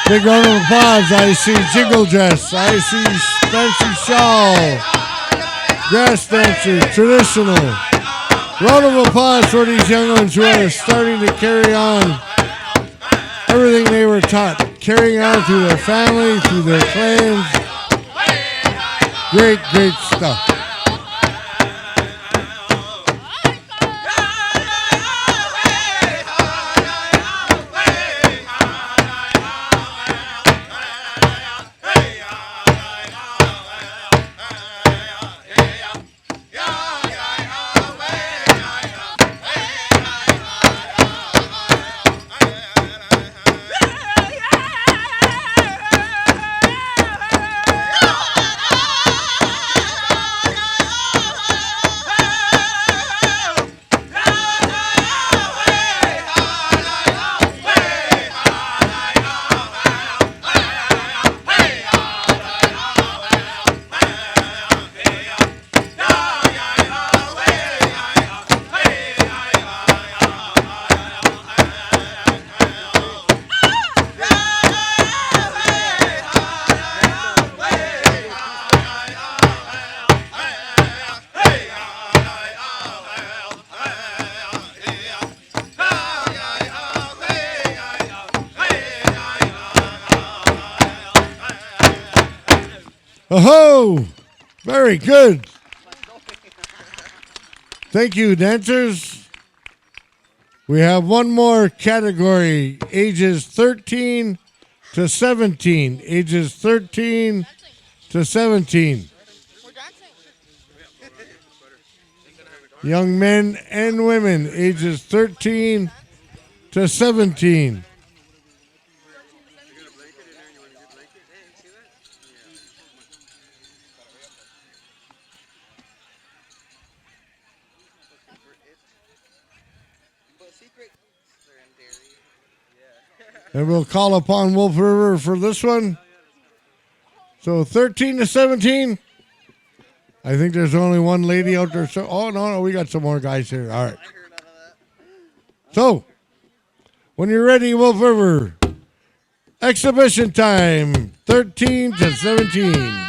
Big round of applause. I see Jingle Dress. I see fancy shawl. Grass dancer. Traditional. Round of applause for these young ones who are starting to carry on everything they were taught. Carrying on through their family, through their clans. Great, great stuff. Oh, very good. Thank you, dancers. We have one more category, ages 13 to 17. Ages 13 to 17. Young men and women, ages 13 to 17. And we'll call upon Wolf River for this one. So 13 to 17. I think there's only one lady out there. So, oh, no, we got some more guys here. All right. So, when you're ready, Wolf River, exhibition time, 13 to 17.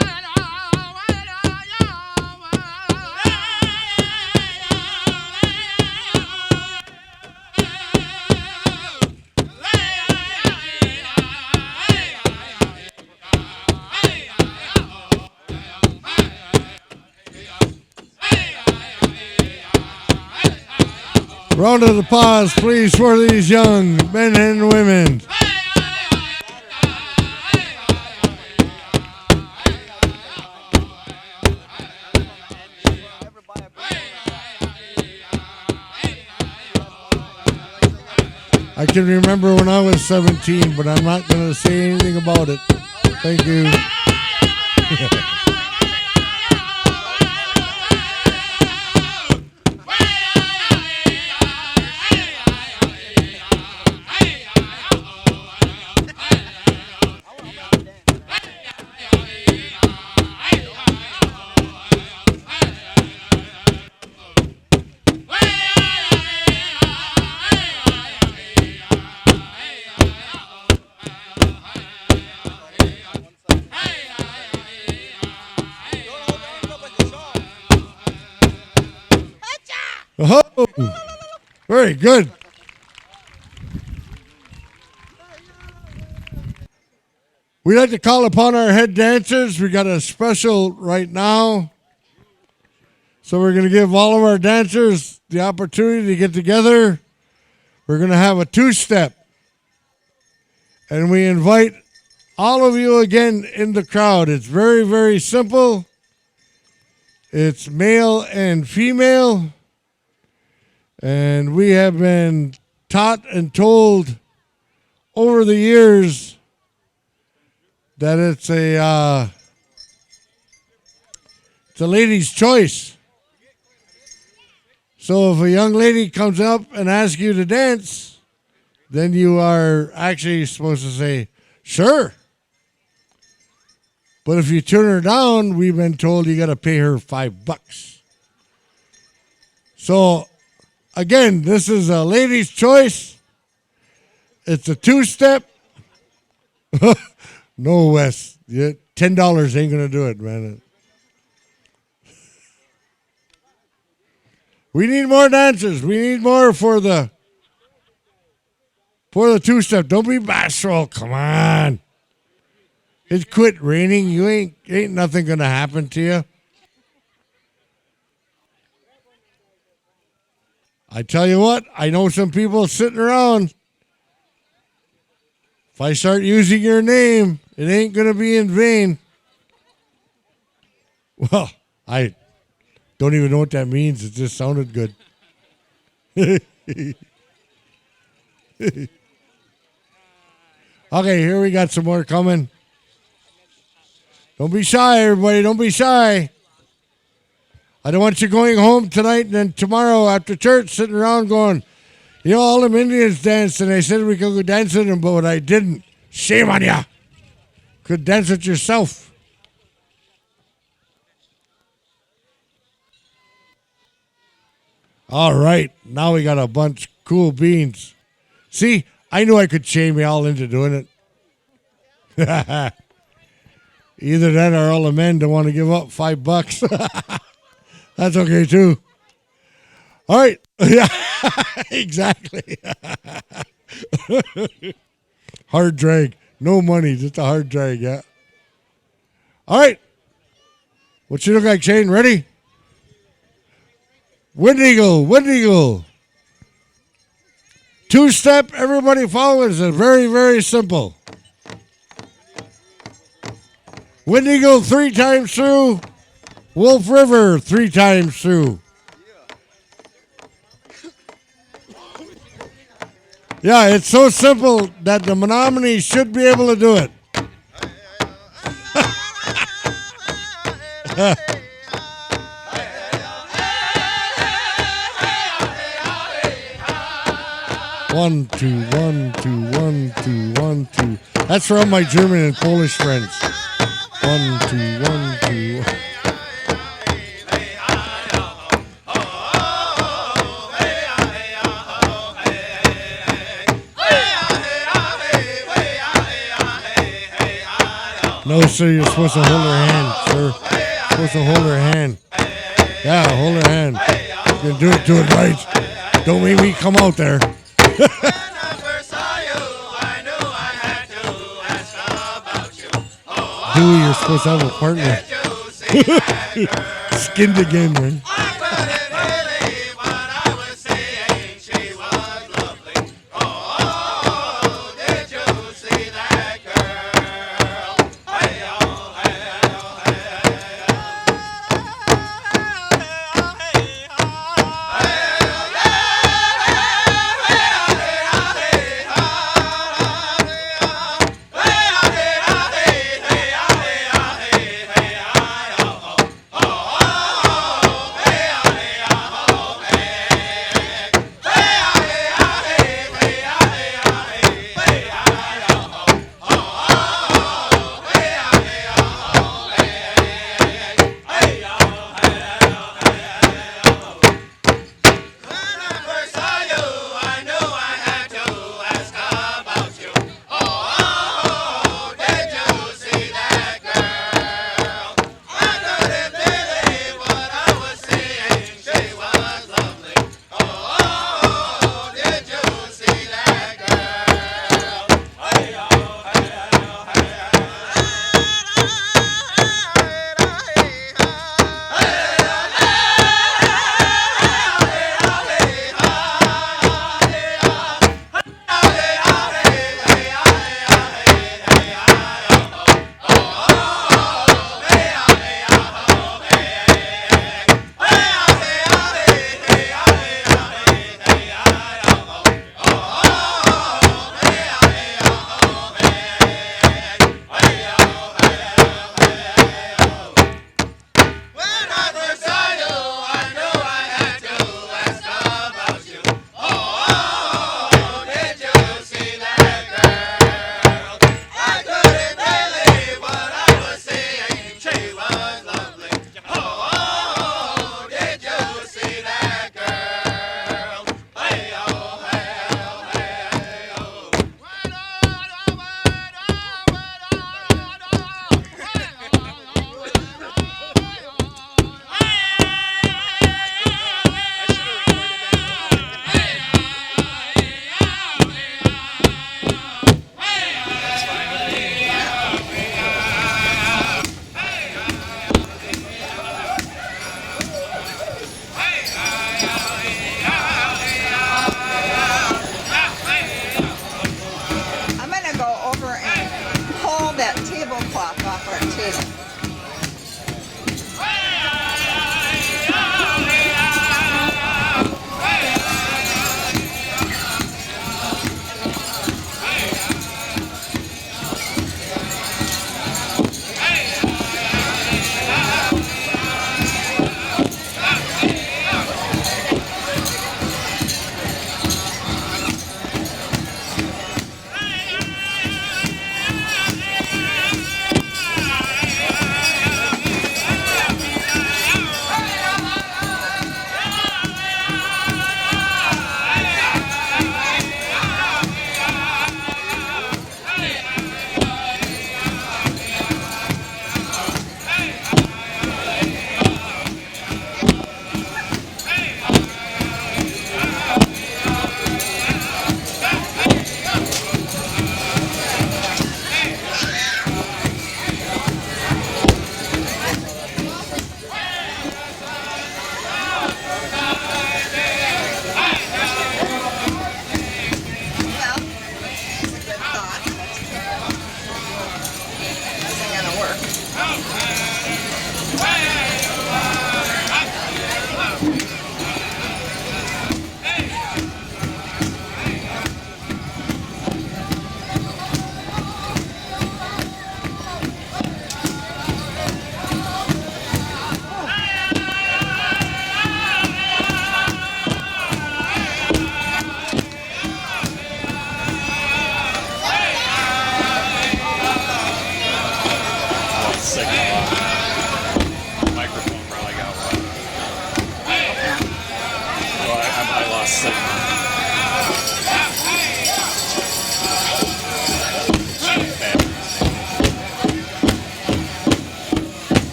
Round of applause, please, for these young men and women. I can remember when I was 17, but I'm not going to say anything about it. Thank you. Oh, very good. We'd like to call upon our head dancers. We got a special right now. So we're going to give all of our dancers the opportunity to get together. We're going to have a two-step. And we invite all of you again in the crowd. It's very, very simple. It's male and female. And we have been taught and told over the years that it's a lady's choice. So if a young lady comes up and asks you to dance, then you are actually supposed to say, sure. But if you turn her down, we've been told you got to pay her $5. So again, this is a lady's choice. It's a two-step. No, Wes. $10 ain't going to do it, man. We need more dancers. We need more for the two-step. Don't be bashful. Come on. It quit raining. You ain't nothing going to happen to you. I tell you what, I know some people sitting around. If I start using your name, it ain't going to be in vain. Well, I don't even know what that means. It just sounded good. Okay, here we got some more coming. Don't be shy, everybody. Don't be shy. I don't want you going home tonight and then tomorrow after church sitting around going, you know, all them Indians danced and they said we could go dance with them, but I didn't. Shame on ya. Could dance it yourself. All right. Now we got a bunch of cool beans. See, I knew I could shame you all into doing it. Either that or all the men don't want to give up $5. That's okay, too. All right. Yeah, exactly. Hard drag. No money, just a hard drag, yeah. All right. What you look like, Shane? Ready? Wind Eagle, Wind Eagle. Two-step, everybody follows it. Very, very simple. Wind Eagle 3 times through. Wolf River 3 times through. Yeah, it's so simple that the Menominee should be able to do it. One, two, 1, 2, 1, 2, 1, 2. That's for all my German and Polish friends. 1, 2, 1, 2. No, sir, you're supposed to hold her hand, sir. You're supposed to hold her hand. Yeah, hold her hand. You do it right. Don't make me come out there. Dewey, you're supposed to have a partner. Skinned again, man. I'm going to go over and pull that tablecloth off our table.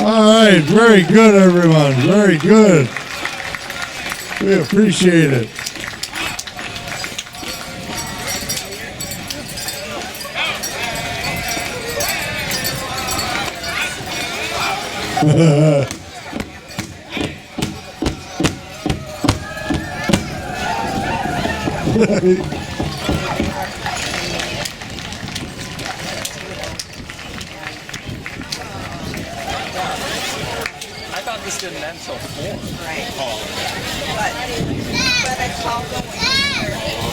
All right, very good, everyone. Very good. We appreciate it. I thought this didn't end till 4. Right. Oh, But it's all going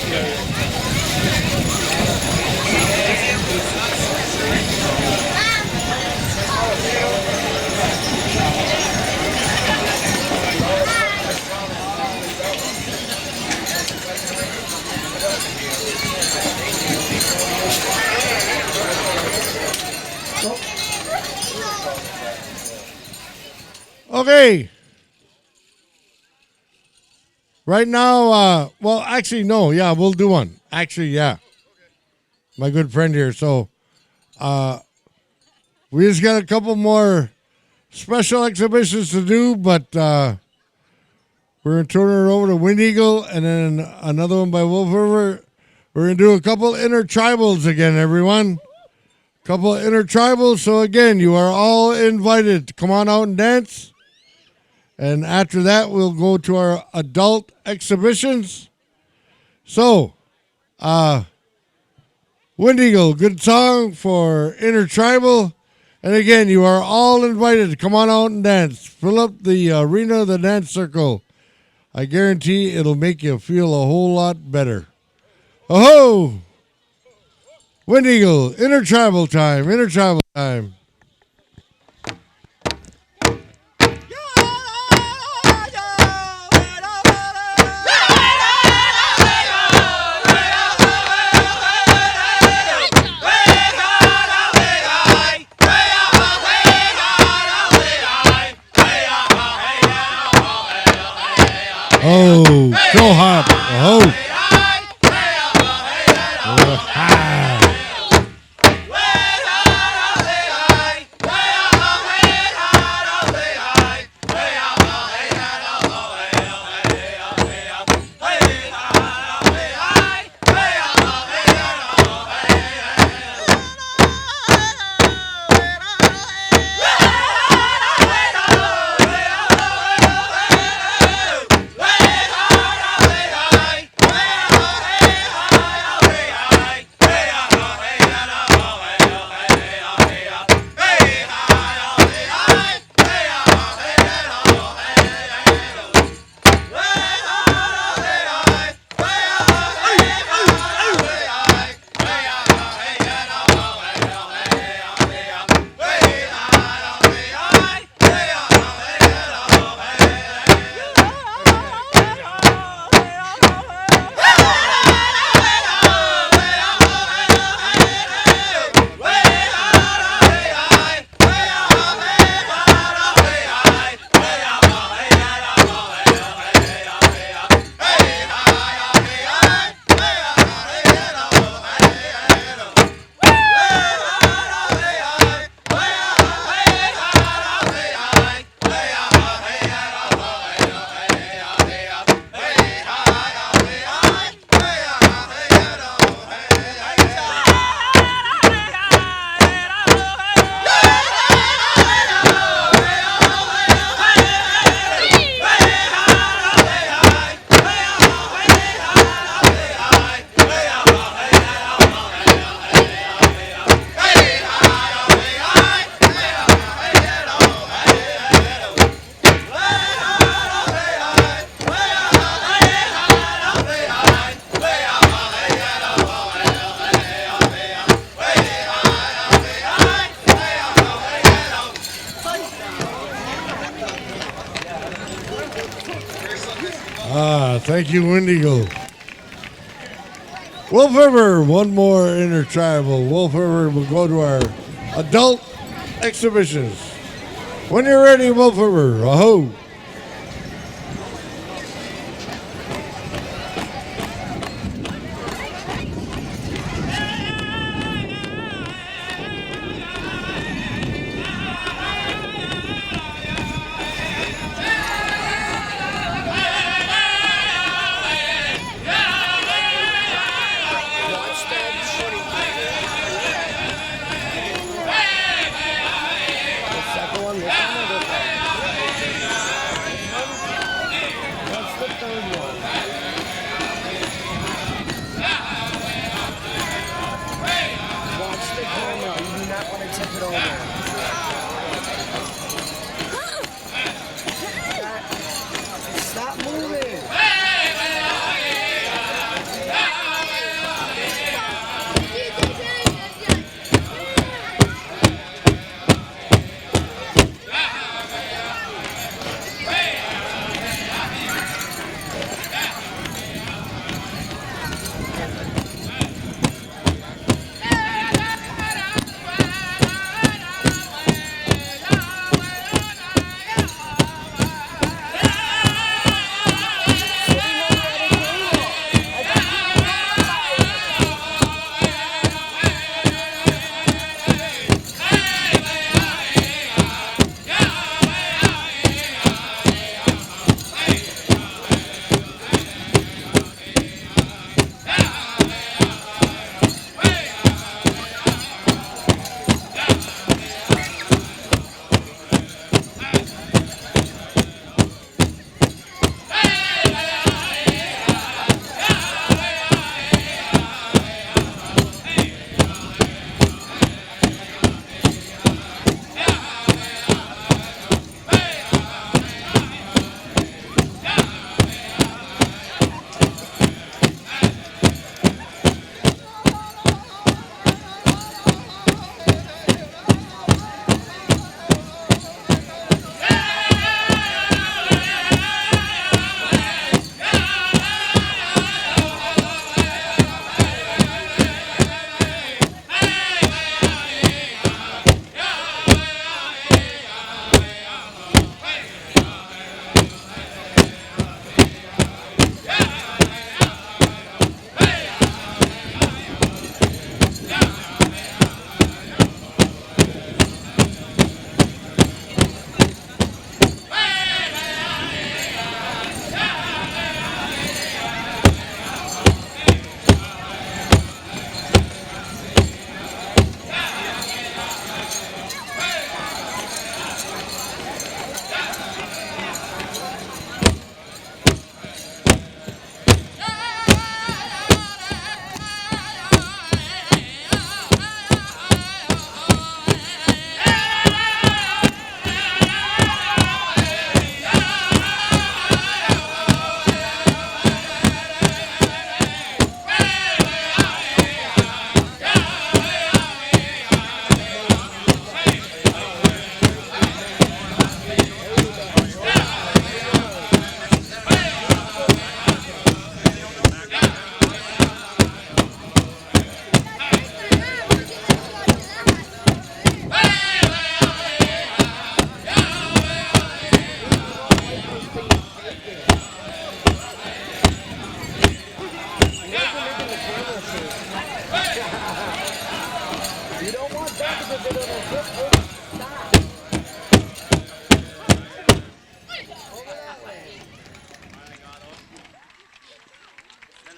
okay. Okay. Right now, well, actually, no. Yeah, we'll do one. Actually, yeah. My good friend here. So, we just got a couple more special exhibitions to do, but we're going to turn it over to Wind Eagle and then another one by Wolf River. We're going to do a couple Inter-Tribals again, everyone. Couple Inter-Tribals. So, again, you are all invited to come on out and dance. And after that, we'll go to our adult exhibitions. So, Wind Eagle, good song for Inter-Tribal. And again, you are all invited to come on out and dance. Fill up the arena, the dance circle. I guarantee it'll make you feel a whole lot better. Oh-ho! Wind Eagle, Inter-Tribal time, Inter-Tribal time. Oh, go hop. Oh. Thank you, Wendigo. Wolf River, one more intertribal. Wolf River will go to our adult exhibitions. When you're ready, Wolf River, aho.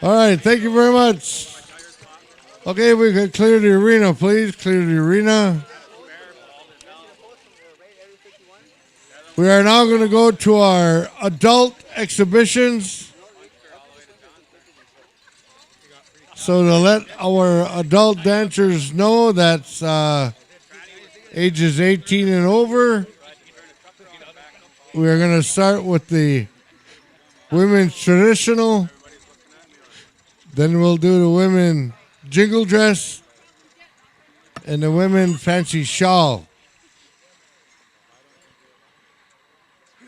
All right, thank you very much. Okay, we could clear the arena, please. Clear the arena. We are now going to go to our adult exhibitions. So to let our adult dancers know that's ages 18 and over, we are going to start with the women's traditional. Then we'll do the women jingle dress and the women fancy shawl.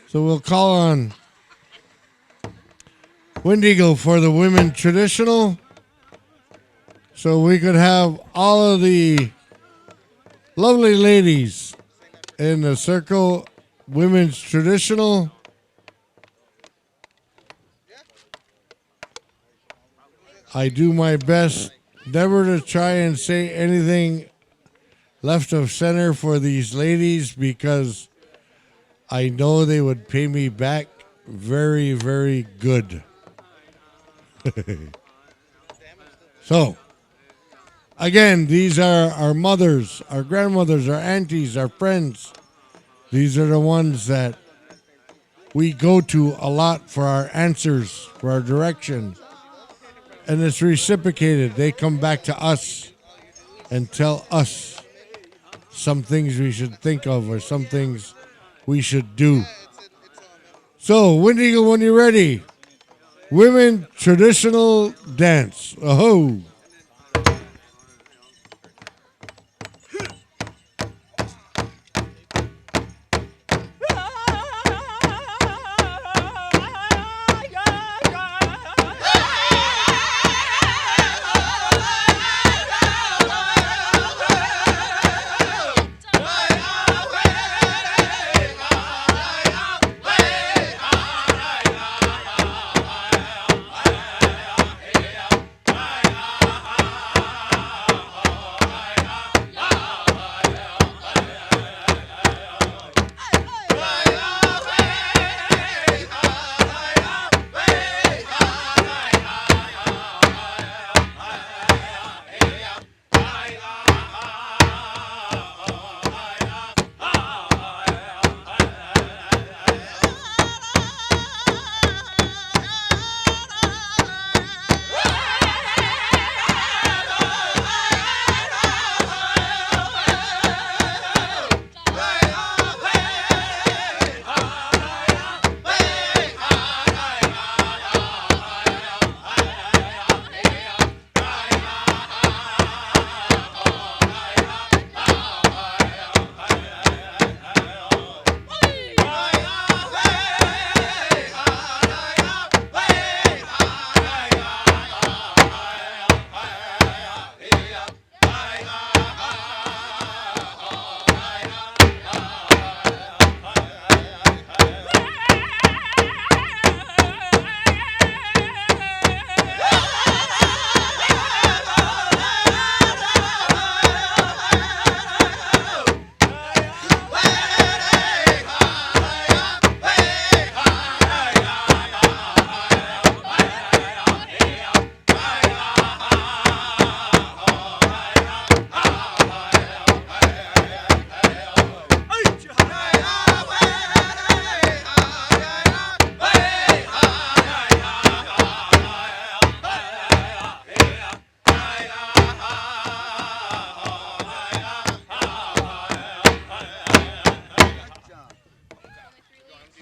So we'll call on Wendigo for the women traditional. So we could have all of the lovely ladies in the circle, women's traditional. I do my best never to try and say anything left of center for these ladies because I know they would pay me back very, very good. So, again, these are our mothers, our grandmothers, our aunties, our friends. These are the ones that we go to a lot for our answers, for our direction. And it's reciprocated. They come back to us and tell us some things we should think of or some things we should do. So, Wendigo, when you're ready, women traditional dance. Oh.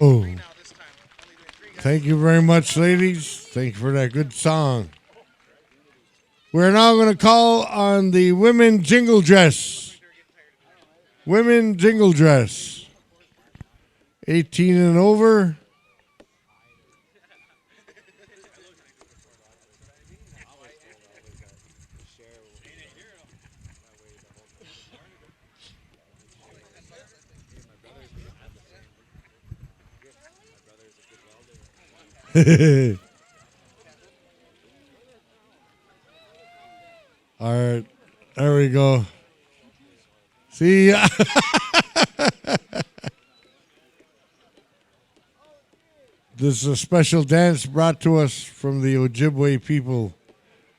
Oh, thank you very much, ladies. Thank you for that good song. We're now going to call on the women jingle dress. Women jingle dress. 18 and over. All right, there we go. See, this is a special dance brought to us from the Ojibwe people.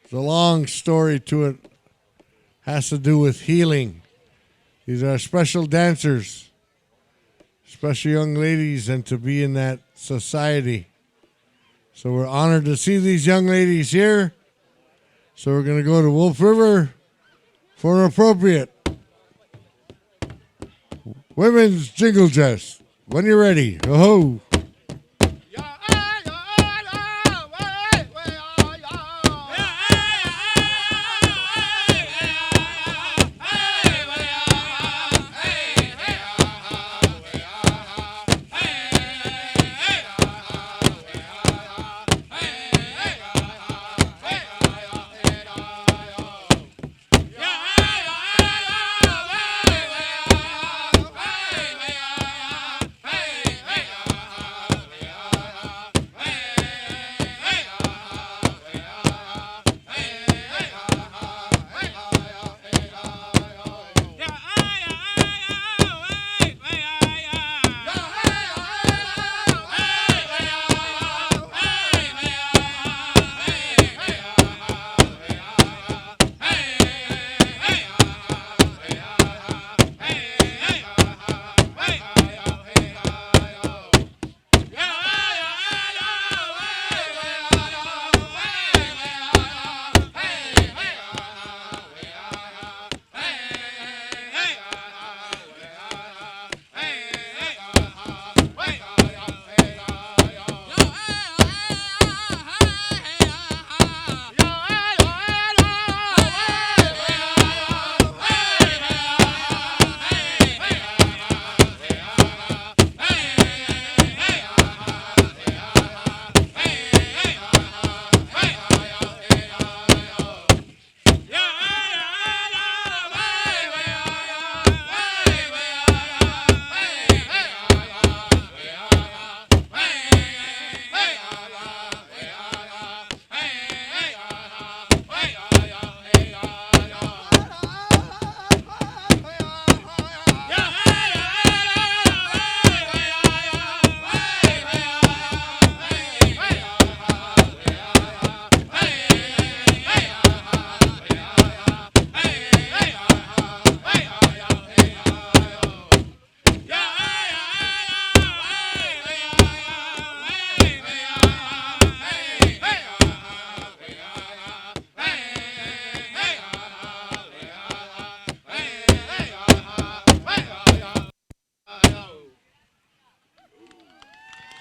It's a long story to it. Has to do with healing. These are special dancers, special young ladies, and to be in that society. So we're honored to see these young ladies here. So we're going to go to Wolf River for an appropriate women's jingle dress. When you're ready. Oh-ho.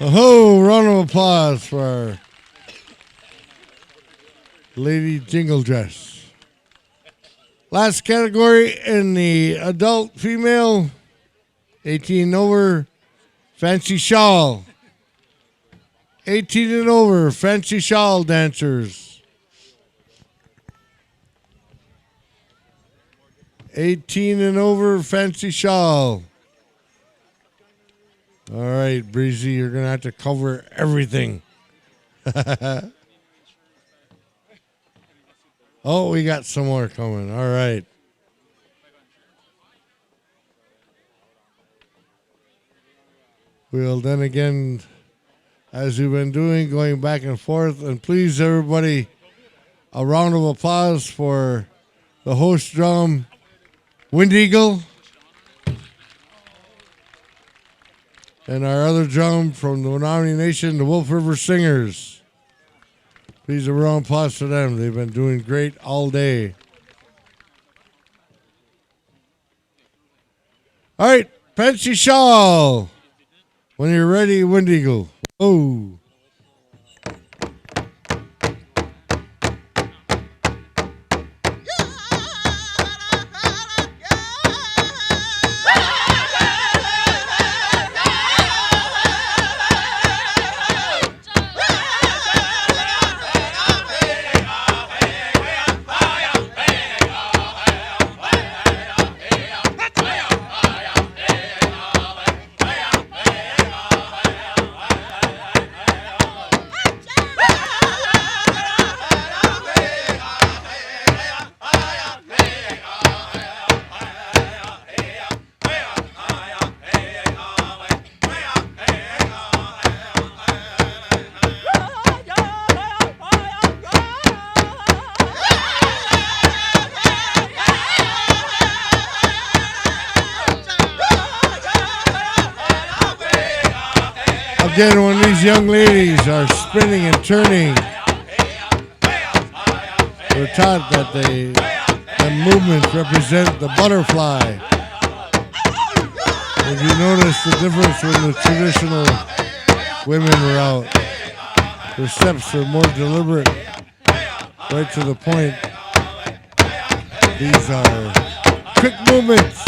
Oh, round of applause for our Lady Jingle Dress. Last category in the adult female, 18 and over, fancy shawl. 18 and over, fancy shawl dancers. 18 and over, fancy shawl. All right, Breezy, you're going to have to cover everything. Oh, we got some more coming. All right. We'll then again, as we've been doing, going back and forth. And please, everybody, a round of applause for the host drum, Wind Eagle. And our other drum from the Menominee Nation, the Wolf River Singers. Please, a round of applause for them. They've been doing great all day. All right, Fancy Shawl. When you're ready, Wind Eagle. Oh. Again, when these young ladies are spinning and turning, we're taught that the movements represent the butterfly. If you notice the difference when the traditional women were out, their steps are more deliberate, right to the point. These are quick movements.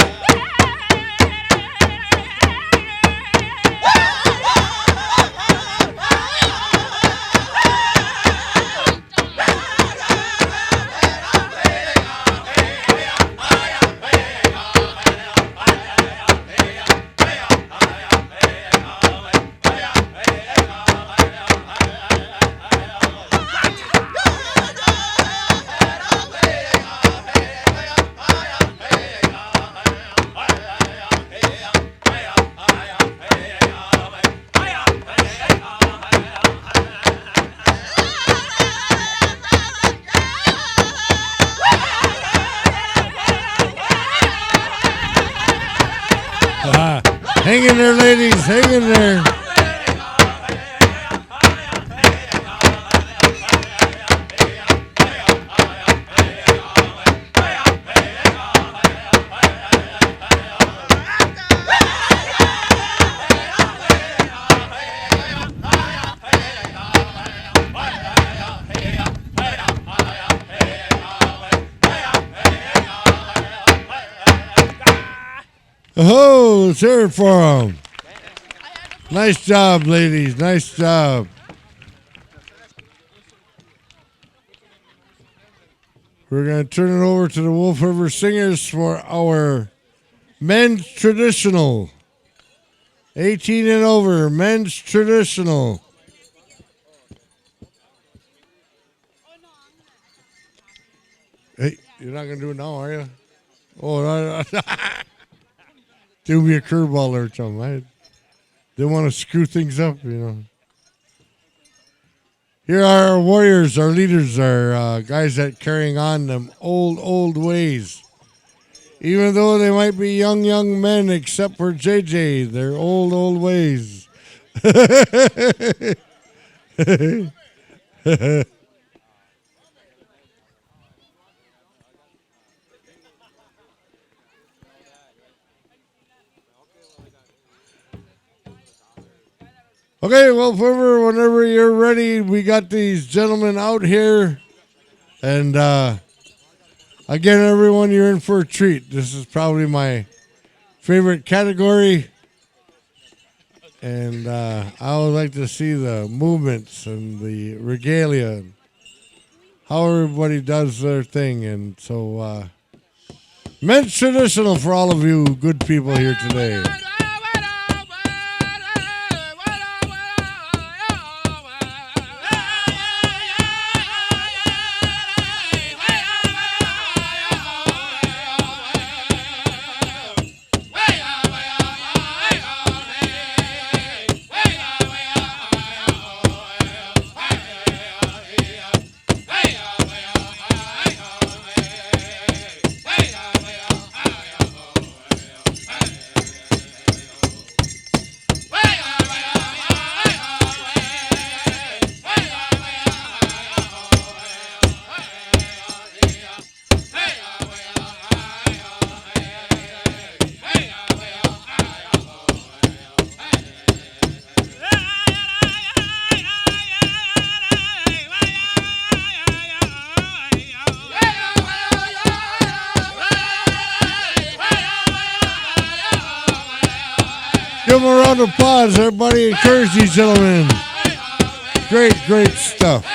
Hang in there, ladies. Hang in there. Oh, let's hear it for them. Nice job, ladies. Nice job. We're going to turn it over to the Wolf River Singers for our men's traditional. 18 and over, men's traditional. Hey, you're not going to do it now, are you? Oh, no. Do me a curveball there, chum. I didn't want to screw things up, you know. Here are our warriors, our leaders, our guys that carrying on them old ways. Even though they might be young men, except for JJ, they're old ways. Okay, well, whenever you're ready, we got these gentlemen out here. And again, everyone, you're in for a treat. This is probably my favorite category. And I would like to see the movements and the regalia, and how everybody does their thing. And so, men's traditional for all of you good people here today. Give them a round of applause. Everybody encourage these gentlemen. Great, great stuff.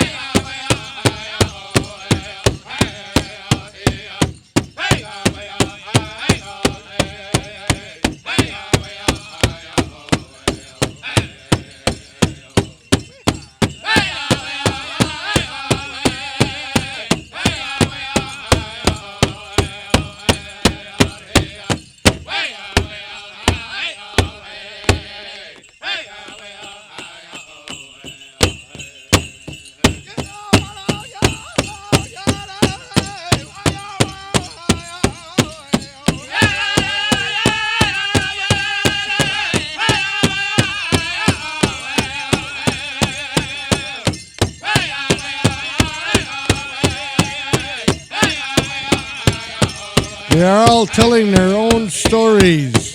They are all telling their own stories,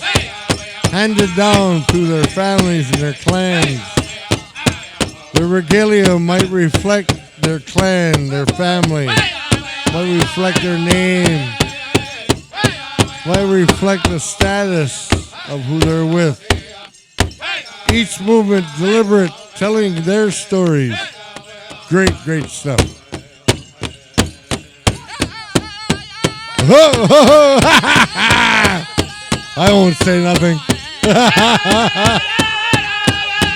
handed down through their families and their clans. Their regalia might reflect their clan, their family, might reflect their name, might reflect the status of who they're with. Each movement deliberate, telling their stories. Great, great stuff. I won't say nothing.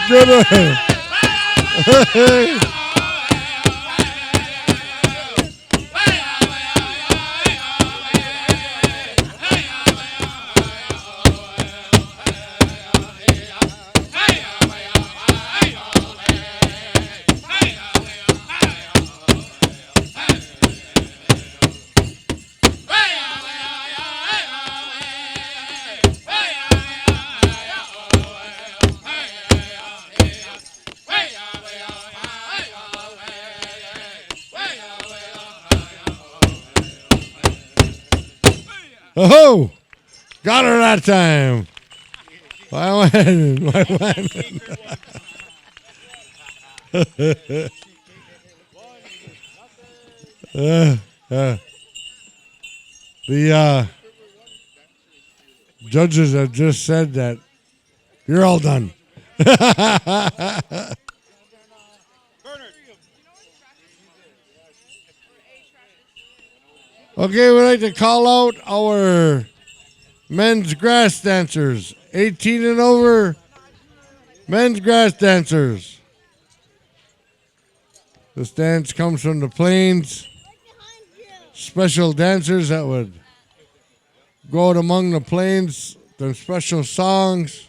Good. Oh, got her that time. My The judges have just said that you're all done. Okay, we'd like to call out our men's grass dancers, 18 and over, men's grass dancers. This dance comes from the plains. Special dancers that would go out among the plains, their special songs,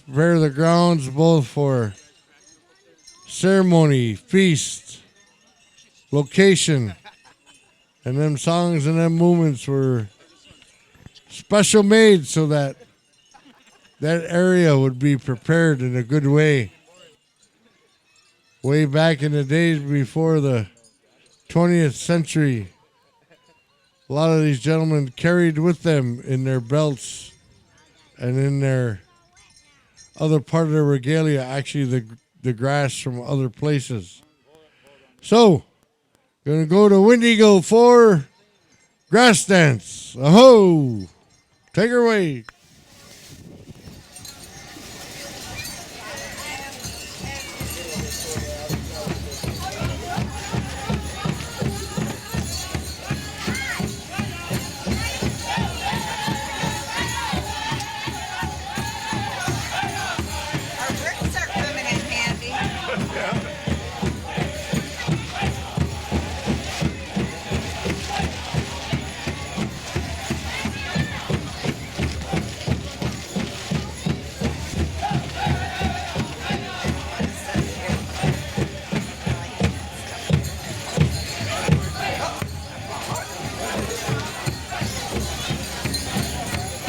prepare the grounds both for ceremony, feast, location. And them songs and them movements were special made so that that area would be prepared in a good way. Way back in the days before the 20th century, a lot of these gentlemen carried with them in their belts and in their other part of the regalia, actually the grass from other places. So, gonna go to Windigo for grass dance. Aho! Take her away. Our bricks are coming in handy.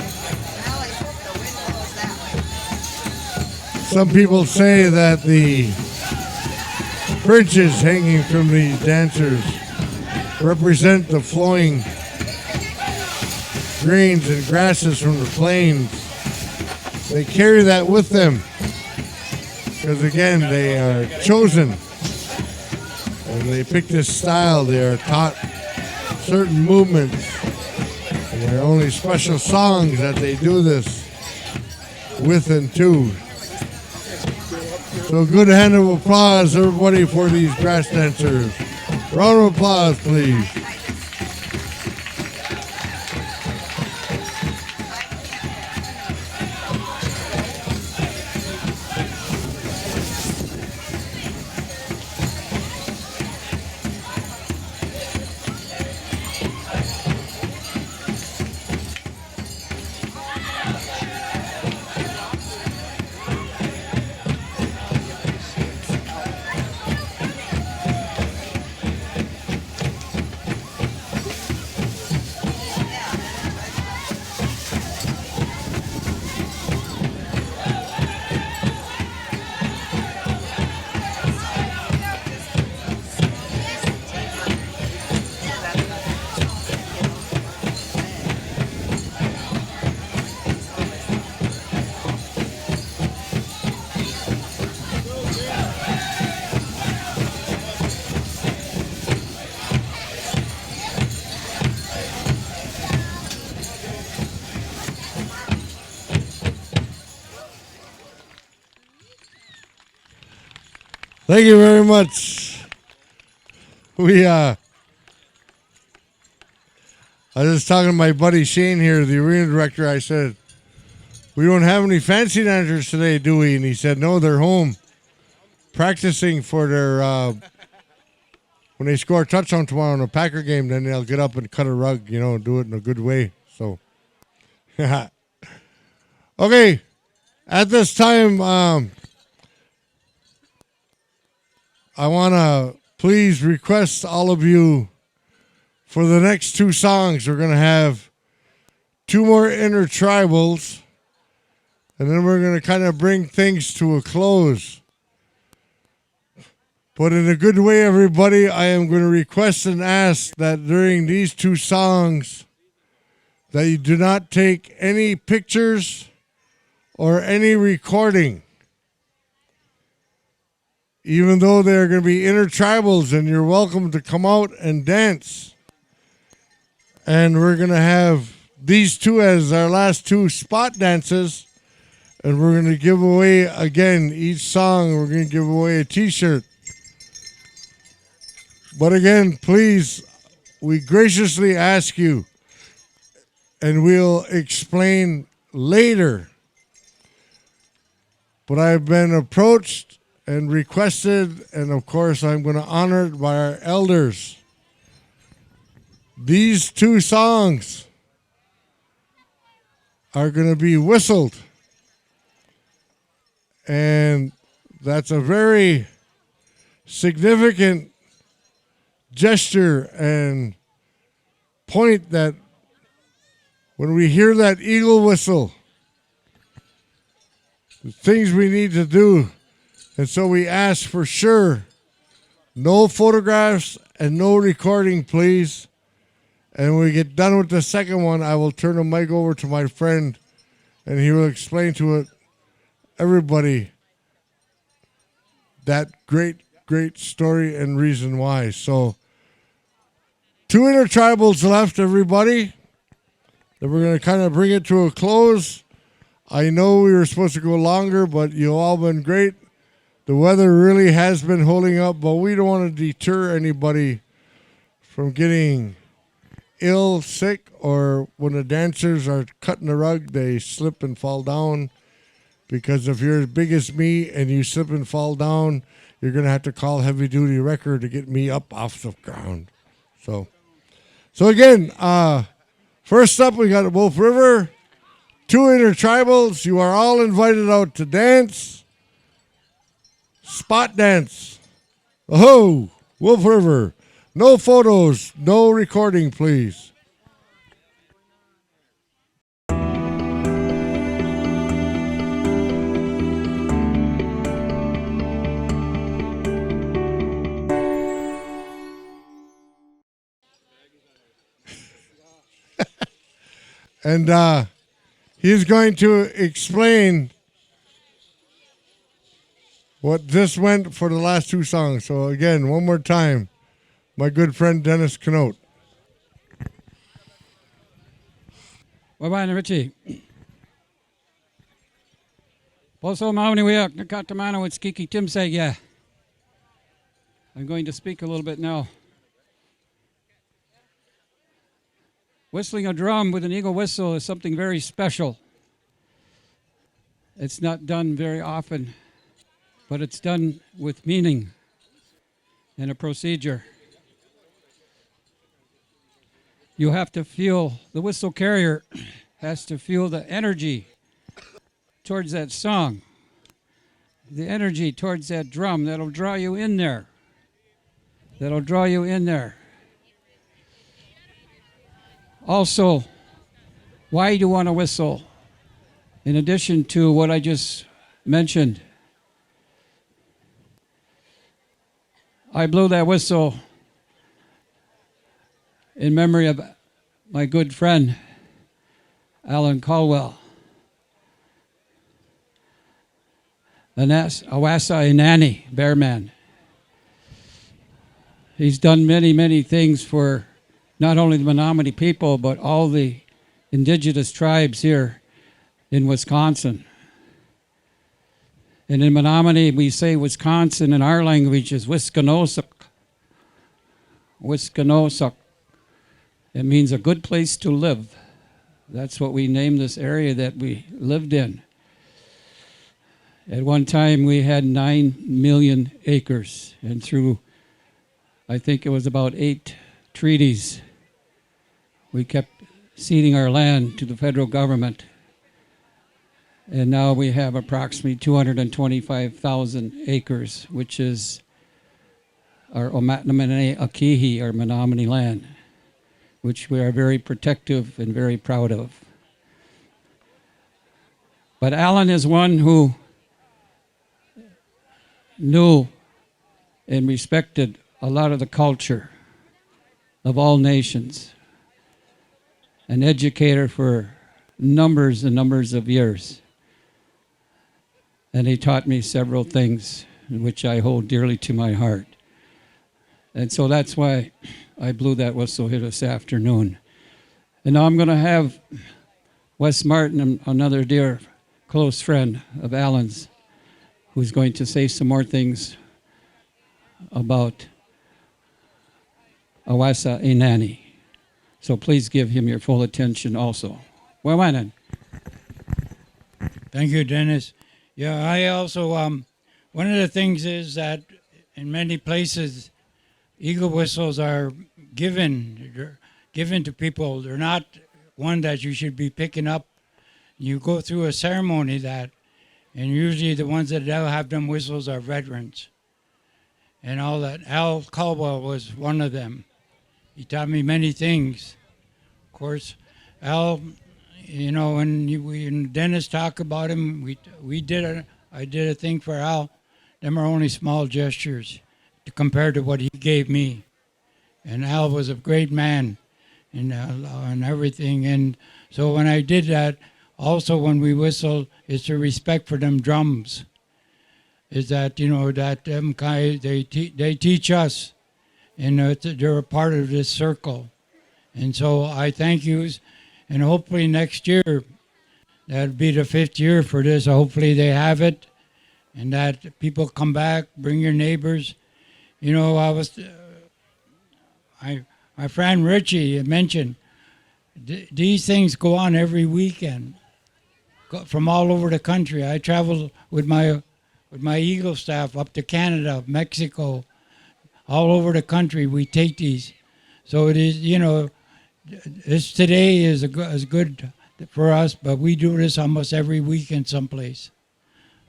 Well, I hope the wind blows that way. Some people say that the fringes hanging from these dancers represent the flowing greens and grasses from the plains. They carry that with them because, again, they are chosen and they pick this style. They are taught certain movements, and there are only special songs that they do this with and to. So good hand of applause, everybody, for these grass dancers. Round of applause, please. Thank you very much. I was just talking to my buddy Shane here, the arena director. I said, we don't have any fancy dancers today, do we? And he said, no, they're home practicing for their, when they score a touchdown tomorrow in a Packer game, then they'll get up and cut a rug, do it in a good way. So, okay, at this time, I want to please request all of you for the next two songs. We're going to have two more Inter-Tribals, and then we're going to kind of bring things to a close. But in a good way, everybody, I am going to request and ask that during these two songs that you do not take any pictures or any recording. Even though they're going to be Inter-Tribals, and you're welcome to come out and dance. And we're going to have these two as our last two spot dances. And we're going to give away, again, each song, we're going to give away a t-shirt. But again, please, we graciously ask you, and we'll explain later. But I've been approached and requested, and of course I'm going to honor it by our elders. These two songs are going to be whistled. And that's a very significant gesture and point that when we hear that eagle whistle, the things we need to do. And so we ask for sure, no photographs and no recording, please. And when we get done with the second one, I will turn the mic over to my friend, and he will explain to it everybody that great story and reason why. So, 2 intertribals left, everybody. Then we're going to kind of bring it to a close. I know we were supposed to go longer, but you all been great. The weather really has been holding up, but we don't want to deter anybody from getting ill, sick, or when the dancers are cutting the rug, they slip and fall down. Because if you're as big as me and you slip and fall down, you're going to have to call Heavy Duty Wrecker to get me up off the ground. So again, first up, we got Wolf River, 2 intertribals. You are all invited out to dance. Spot dance. Oh, Wolf River. No photos, no recording, please. And he's going to explain what this meant for the last 2 songs. So again, one more time, my good friend Dennis Knott. Wabaina Richie. Poso Mauni Wiak, Nakatamana with Skiki Tim say, yeah. I'm going to speak a little bit now. Whistling a drum with an eagle whistle is something very special. It's not done very often, but it's done with meaning and a procedure. You have to feel, the whistle carrier has to feel the energy towards that song, the energy towards that drum that'll draw you in there. That'll draw you in there. Also, why do you want to whistle? In addition to what I just mentioned, I blew that whistle in memory of my good friend, Alan Caldwell. Awassa Inani, Bearman. He's done many things for not only the Menominee people, but all the indigenous tribes here in Wisconsin. And in Menominee, we say Wisconsin in our language is Wisconnosak. Wisconnosak. It means a good place to live. That's what we named this area that we lived in. At one time, we had 9 million acres, and through, I think it was about 8 treaties, we kept ceding our land to the federal government. And now we have approximately 225,000 acres, which is our Omatnamene Akihi, our Menominee land, which we are very protective and very proud of. But Alan is one who knew and respected a lot of the culture of all nations. An educator for numbers and numbers of years. And he taught me several things which I hold dearly to my heart. And so that's why I blew that whistle here this afternoon. And now I'm going to have Wes Martin, another dear close friend of Alan's, who's going to say some more things about Awassa Inani. So please give him your full attention also. Wawanan. Thank you, Dennis. Yeah, I also, one of the things is that in many places, eagle whistles are given to people. They're not one that you should be picking up. You go through a ceremony that, and usually the ones that don't have them whistles are veterans. And all that. Al Caldwell was one of them. He taught me many things. Of course, Al, you know, when Dennis talked about him, I did a thing for Al. Them are only small gestures compared to what he gave me. And Al was a great man and everything. And so when I did that, also when we whistle, it's a respect for them drums. Is that, that them guys, they teach us, and they're a part of this circle. And so I thank yous, and hopefully next year, that'll be the 5th year for this. Hopefully they have it, and that people come back, bring your neighbors. My friend Richie had mentioned, these things go on every weekend from all over the country. I travel with my Eagle staff up to Canada, Mexico, all over the country. We take these. So it is, this today is good for us, but we do this almost every weekend someplace.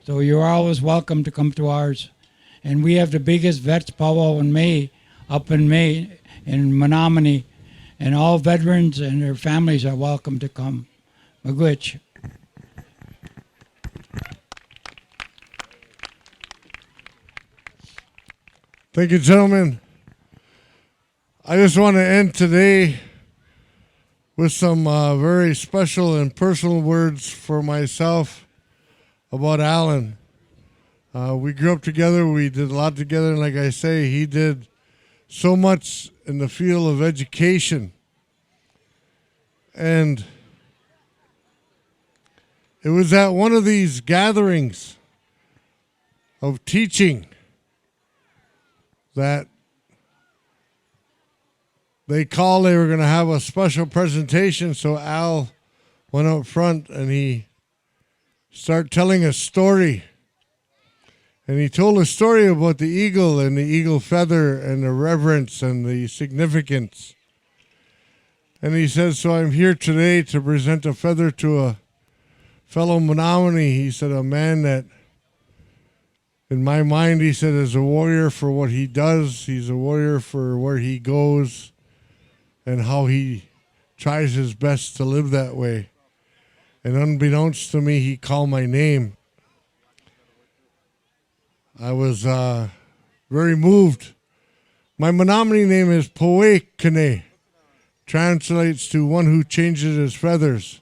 So you're always welcome to come to ours. And we have the biggest vets powwow in May, up in May, in Menominee. And all veterans and their families are welcome to come. Magwitch. Thank you, gentlemen. I just want to end today with some very special and personal words for myself about Alan. We grew up together. We did a lot together. And like I say, he did so much in the field of education. And it was at one of these gatherings of teaching that they were going to have a special presentation. So Al went up front and he started telling a story. And he told a story about the eagle and the eagle feather and the reverence and the significance. And he says, so I'm here today to present a feather to a fellow Menominee. He said, a man that, in my mind, he said, is a warrior for what he does. He's a warrior for where he goes and how he tries his best to live that way. And unbeknownst to me, he called my name. I was very moved. My Menominee name is Poekane. Translates to one who changes his feathers.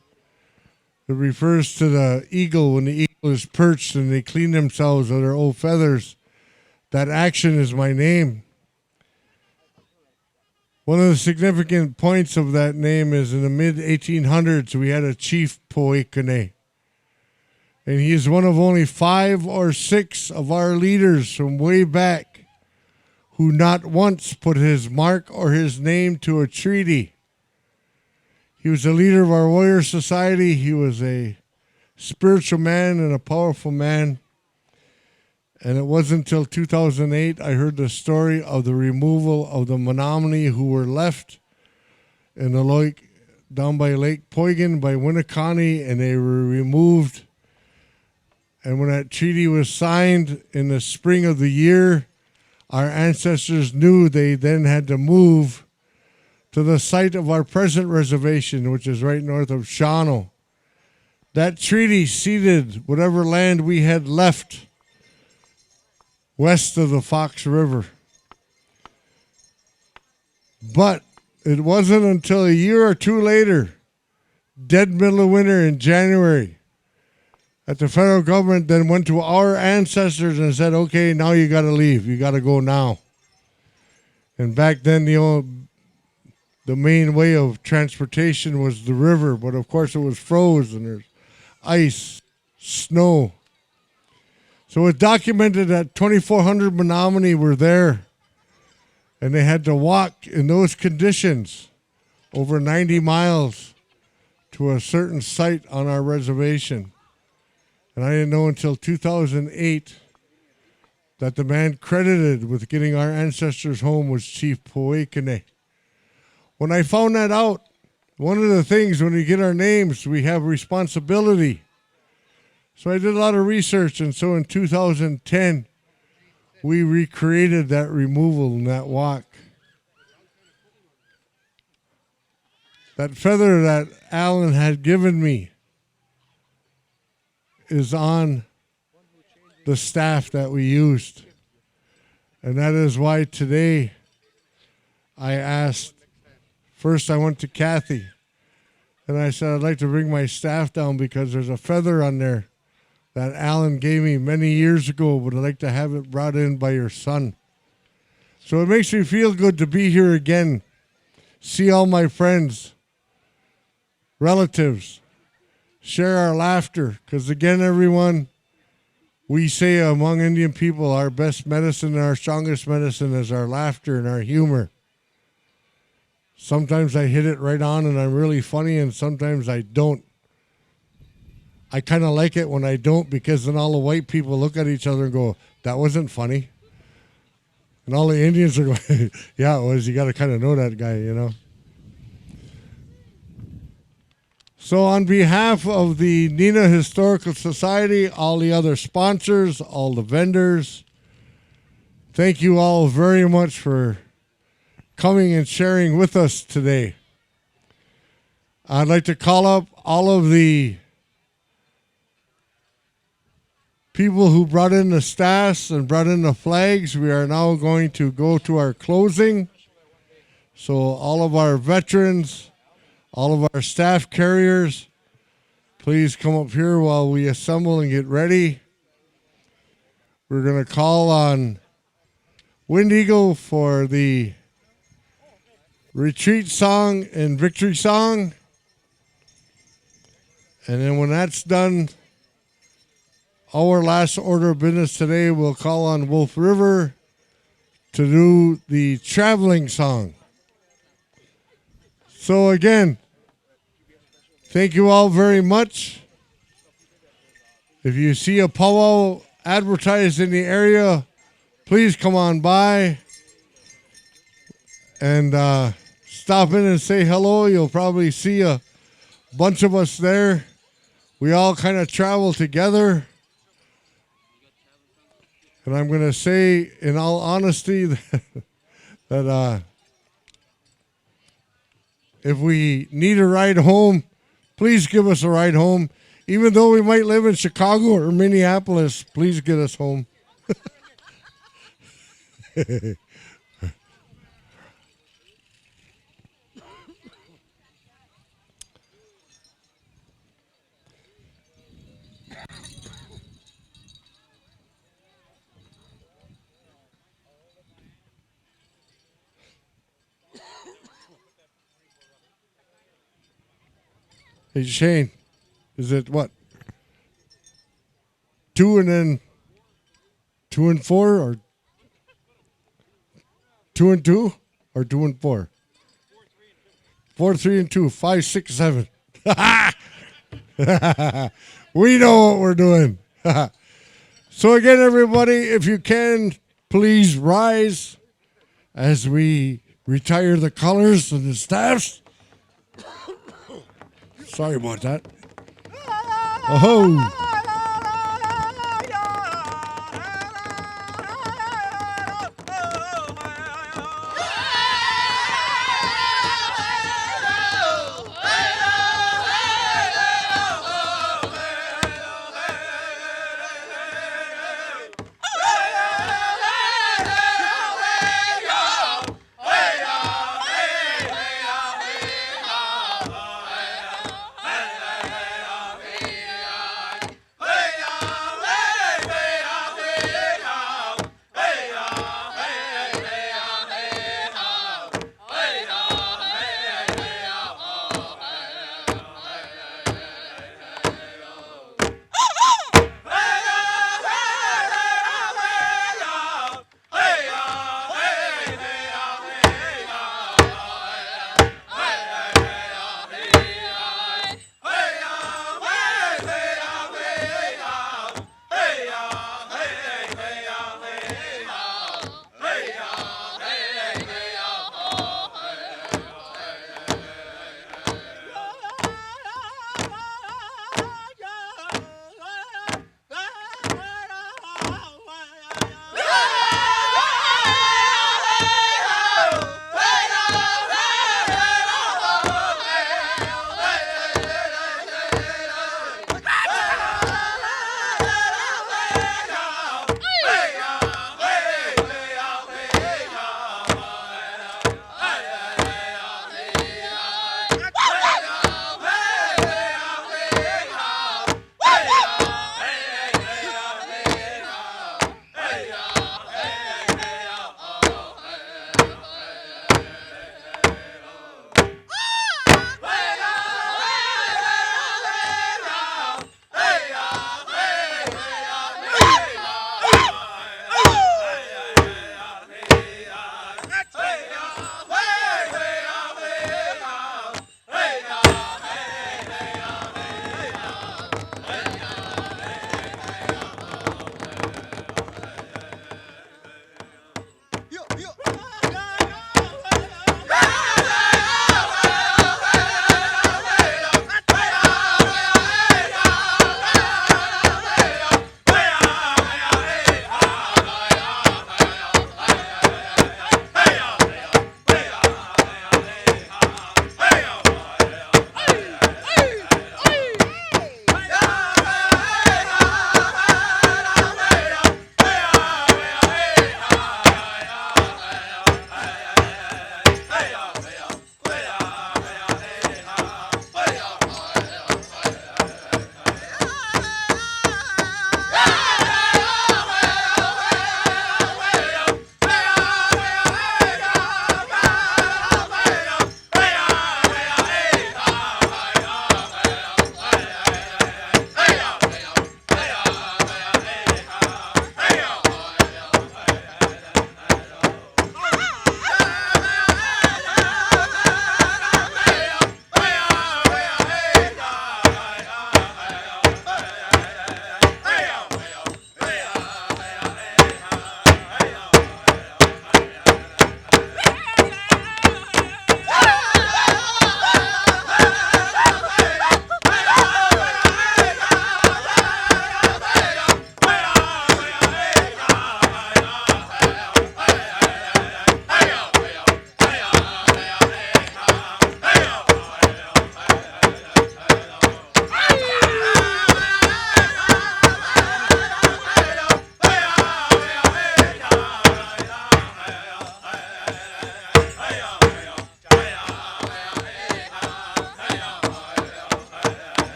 It refers to the eagle when the eagle is perched and they clean themselves of their old feathers. That action is my name. One of the significant points of that name is in the mid-1800s, we had a chief Poekane. And he is one of only 5 or 6 of our leaders from way back who not once put his mark or his name to a treaty. He was a leader of our warrior society. He was a spiritual man and a powerful man. And it wasn't until 2008 I heard the story of the removal of the Menominee who were left in the lake down by Lake Poygan by Winnicott, and they were removed. And when that treaty was signed in the spring of the year, our ancestors knew they then had to move to the site of our present reservation, which is right north of Shawano. That treaty ceded whatever land we had left west of the Fox River. But it wasn't until a year or two later, dead middle of winter in January, that the federal government then went to our ancestors and said, okay, now you got to leave. You got to go now. And back then, the main way of transportation was the river, but of course it was frozen. There's ice, snow. So it's documented that 2,400 Menominee were there, and they had to walk in those conditions over 90 miles to a certain site on our reservation. And I didn't know until 2008 that the man credited with getting our ancestors home was Chief Poekane. When I found that out, one of the things when we get our names, we have responsibility. So I did a lot of research, and so in 2010, we recreated that removal and that walk. That feather that Alan had given me is on the staff that we used. And that is why today I asked, first I went to Kathy. And I said, I'd like to bring my staff down because there's a feather on there that Alan gave me many years ago, but I'd like to have it brought in by your son. So it makes me feel good to be here again, see all my friends, relatives, share our laughter. Because again, everyone, we say among Indian people, our best medicine and our strongest medicine is our laughter and our humor. Sometimes I hit it right on and I'm really funny, and sometimes I don't. I kind of like it when I don't, because then all the white people look at each other and go, that wasn't funny. And all the Indians are going, yeah, it was. You got to kind of know that guy, you know. So on behalf of the Neenah Historical Society, all the other sponsors, all the vendors, thank you all very much for coming and sharing with us today. I'd like to call up all of the people who brought in the staffs and brought in the flags. We are now going to go to our closing. So all of our veterans, all of our staff carriers, please come up here while we assemble and get ready. We're going to call on Wind Eagle for the retreat song and victory song. And then when that's done, our last order of business today, we'll call on Wolf River to do the traveling song. So again, thank you all very much. If you see a powwow advertised in the area, please come on by and stop in and say hello. You'll probably see a bunch of us there. We all kind of travel together. And I'm going to say, in all honesty, that if we need a ride home, please give us a ride home. Even though we might live in Chicago or Minneapolis, please get us home. Hey, Shane, is it what? 2 and then 2 and 4, or 2 and 2, or 2 and 4? 4, 3 and 2, 5, 6, 7. We know what we're doing. So again, everybody, if you can, please rise as we retire the colors and the staffs. Sorry about that. Oh.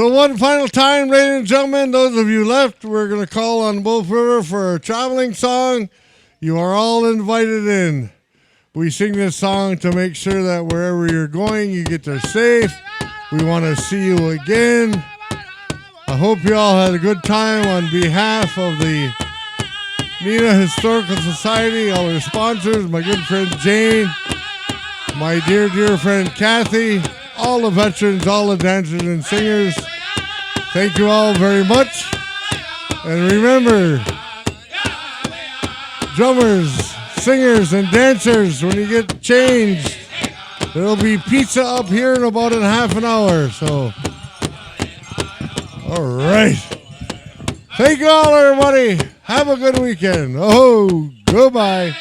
So one final time, ladies and gentlemen, those of you left, we're going to call on Wolf River for a traveling song. You are all invited in. We sing this song to make sure that wherever you're going, you get there safe. We want to see you again. I hope you all had a good time on behalf of the Neenah Historical Society, all our sponsors, my good friend Jane, my dear, dear friend Kathy, all the veterans, all the dancers and singers. Thank you all very much. And remember, drummers, singers, and dancers, when you get changed, there'll be pizza up here in about a half an hour. So, all right. Thank you all, everybody. Have a good weekend. Oh, goodbye.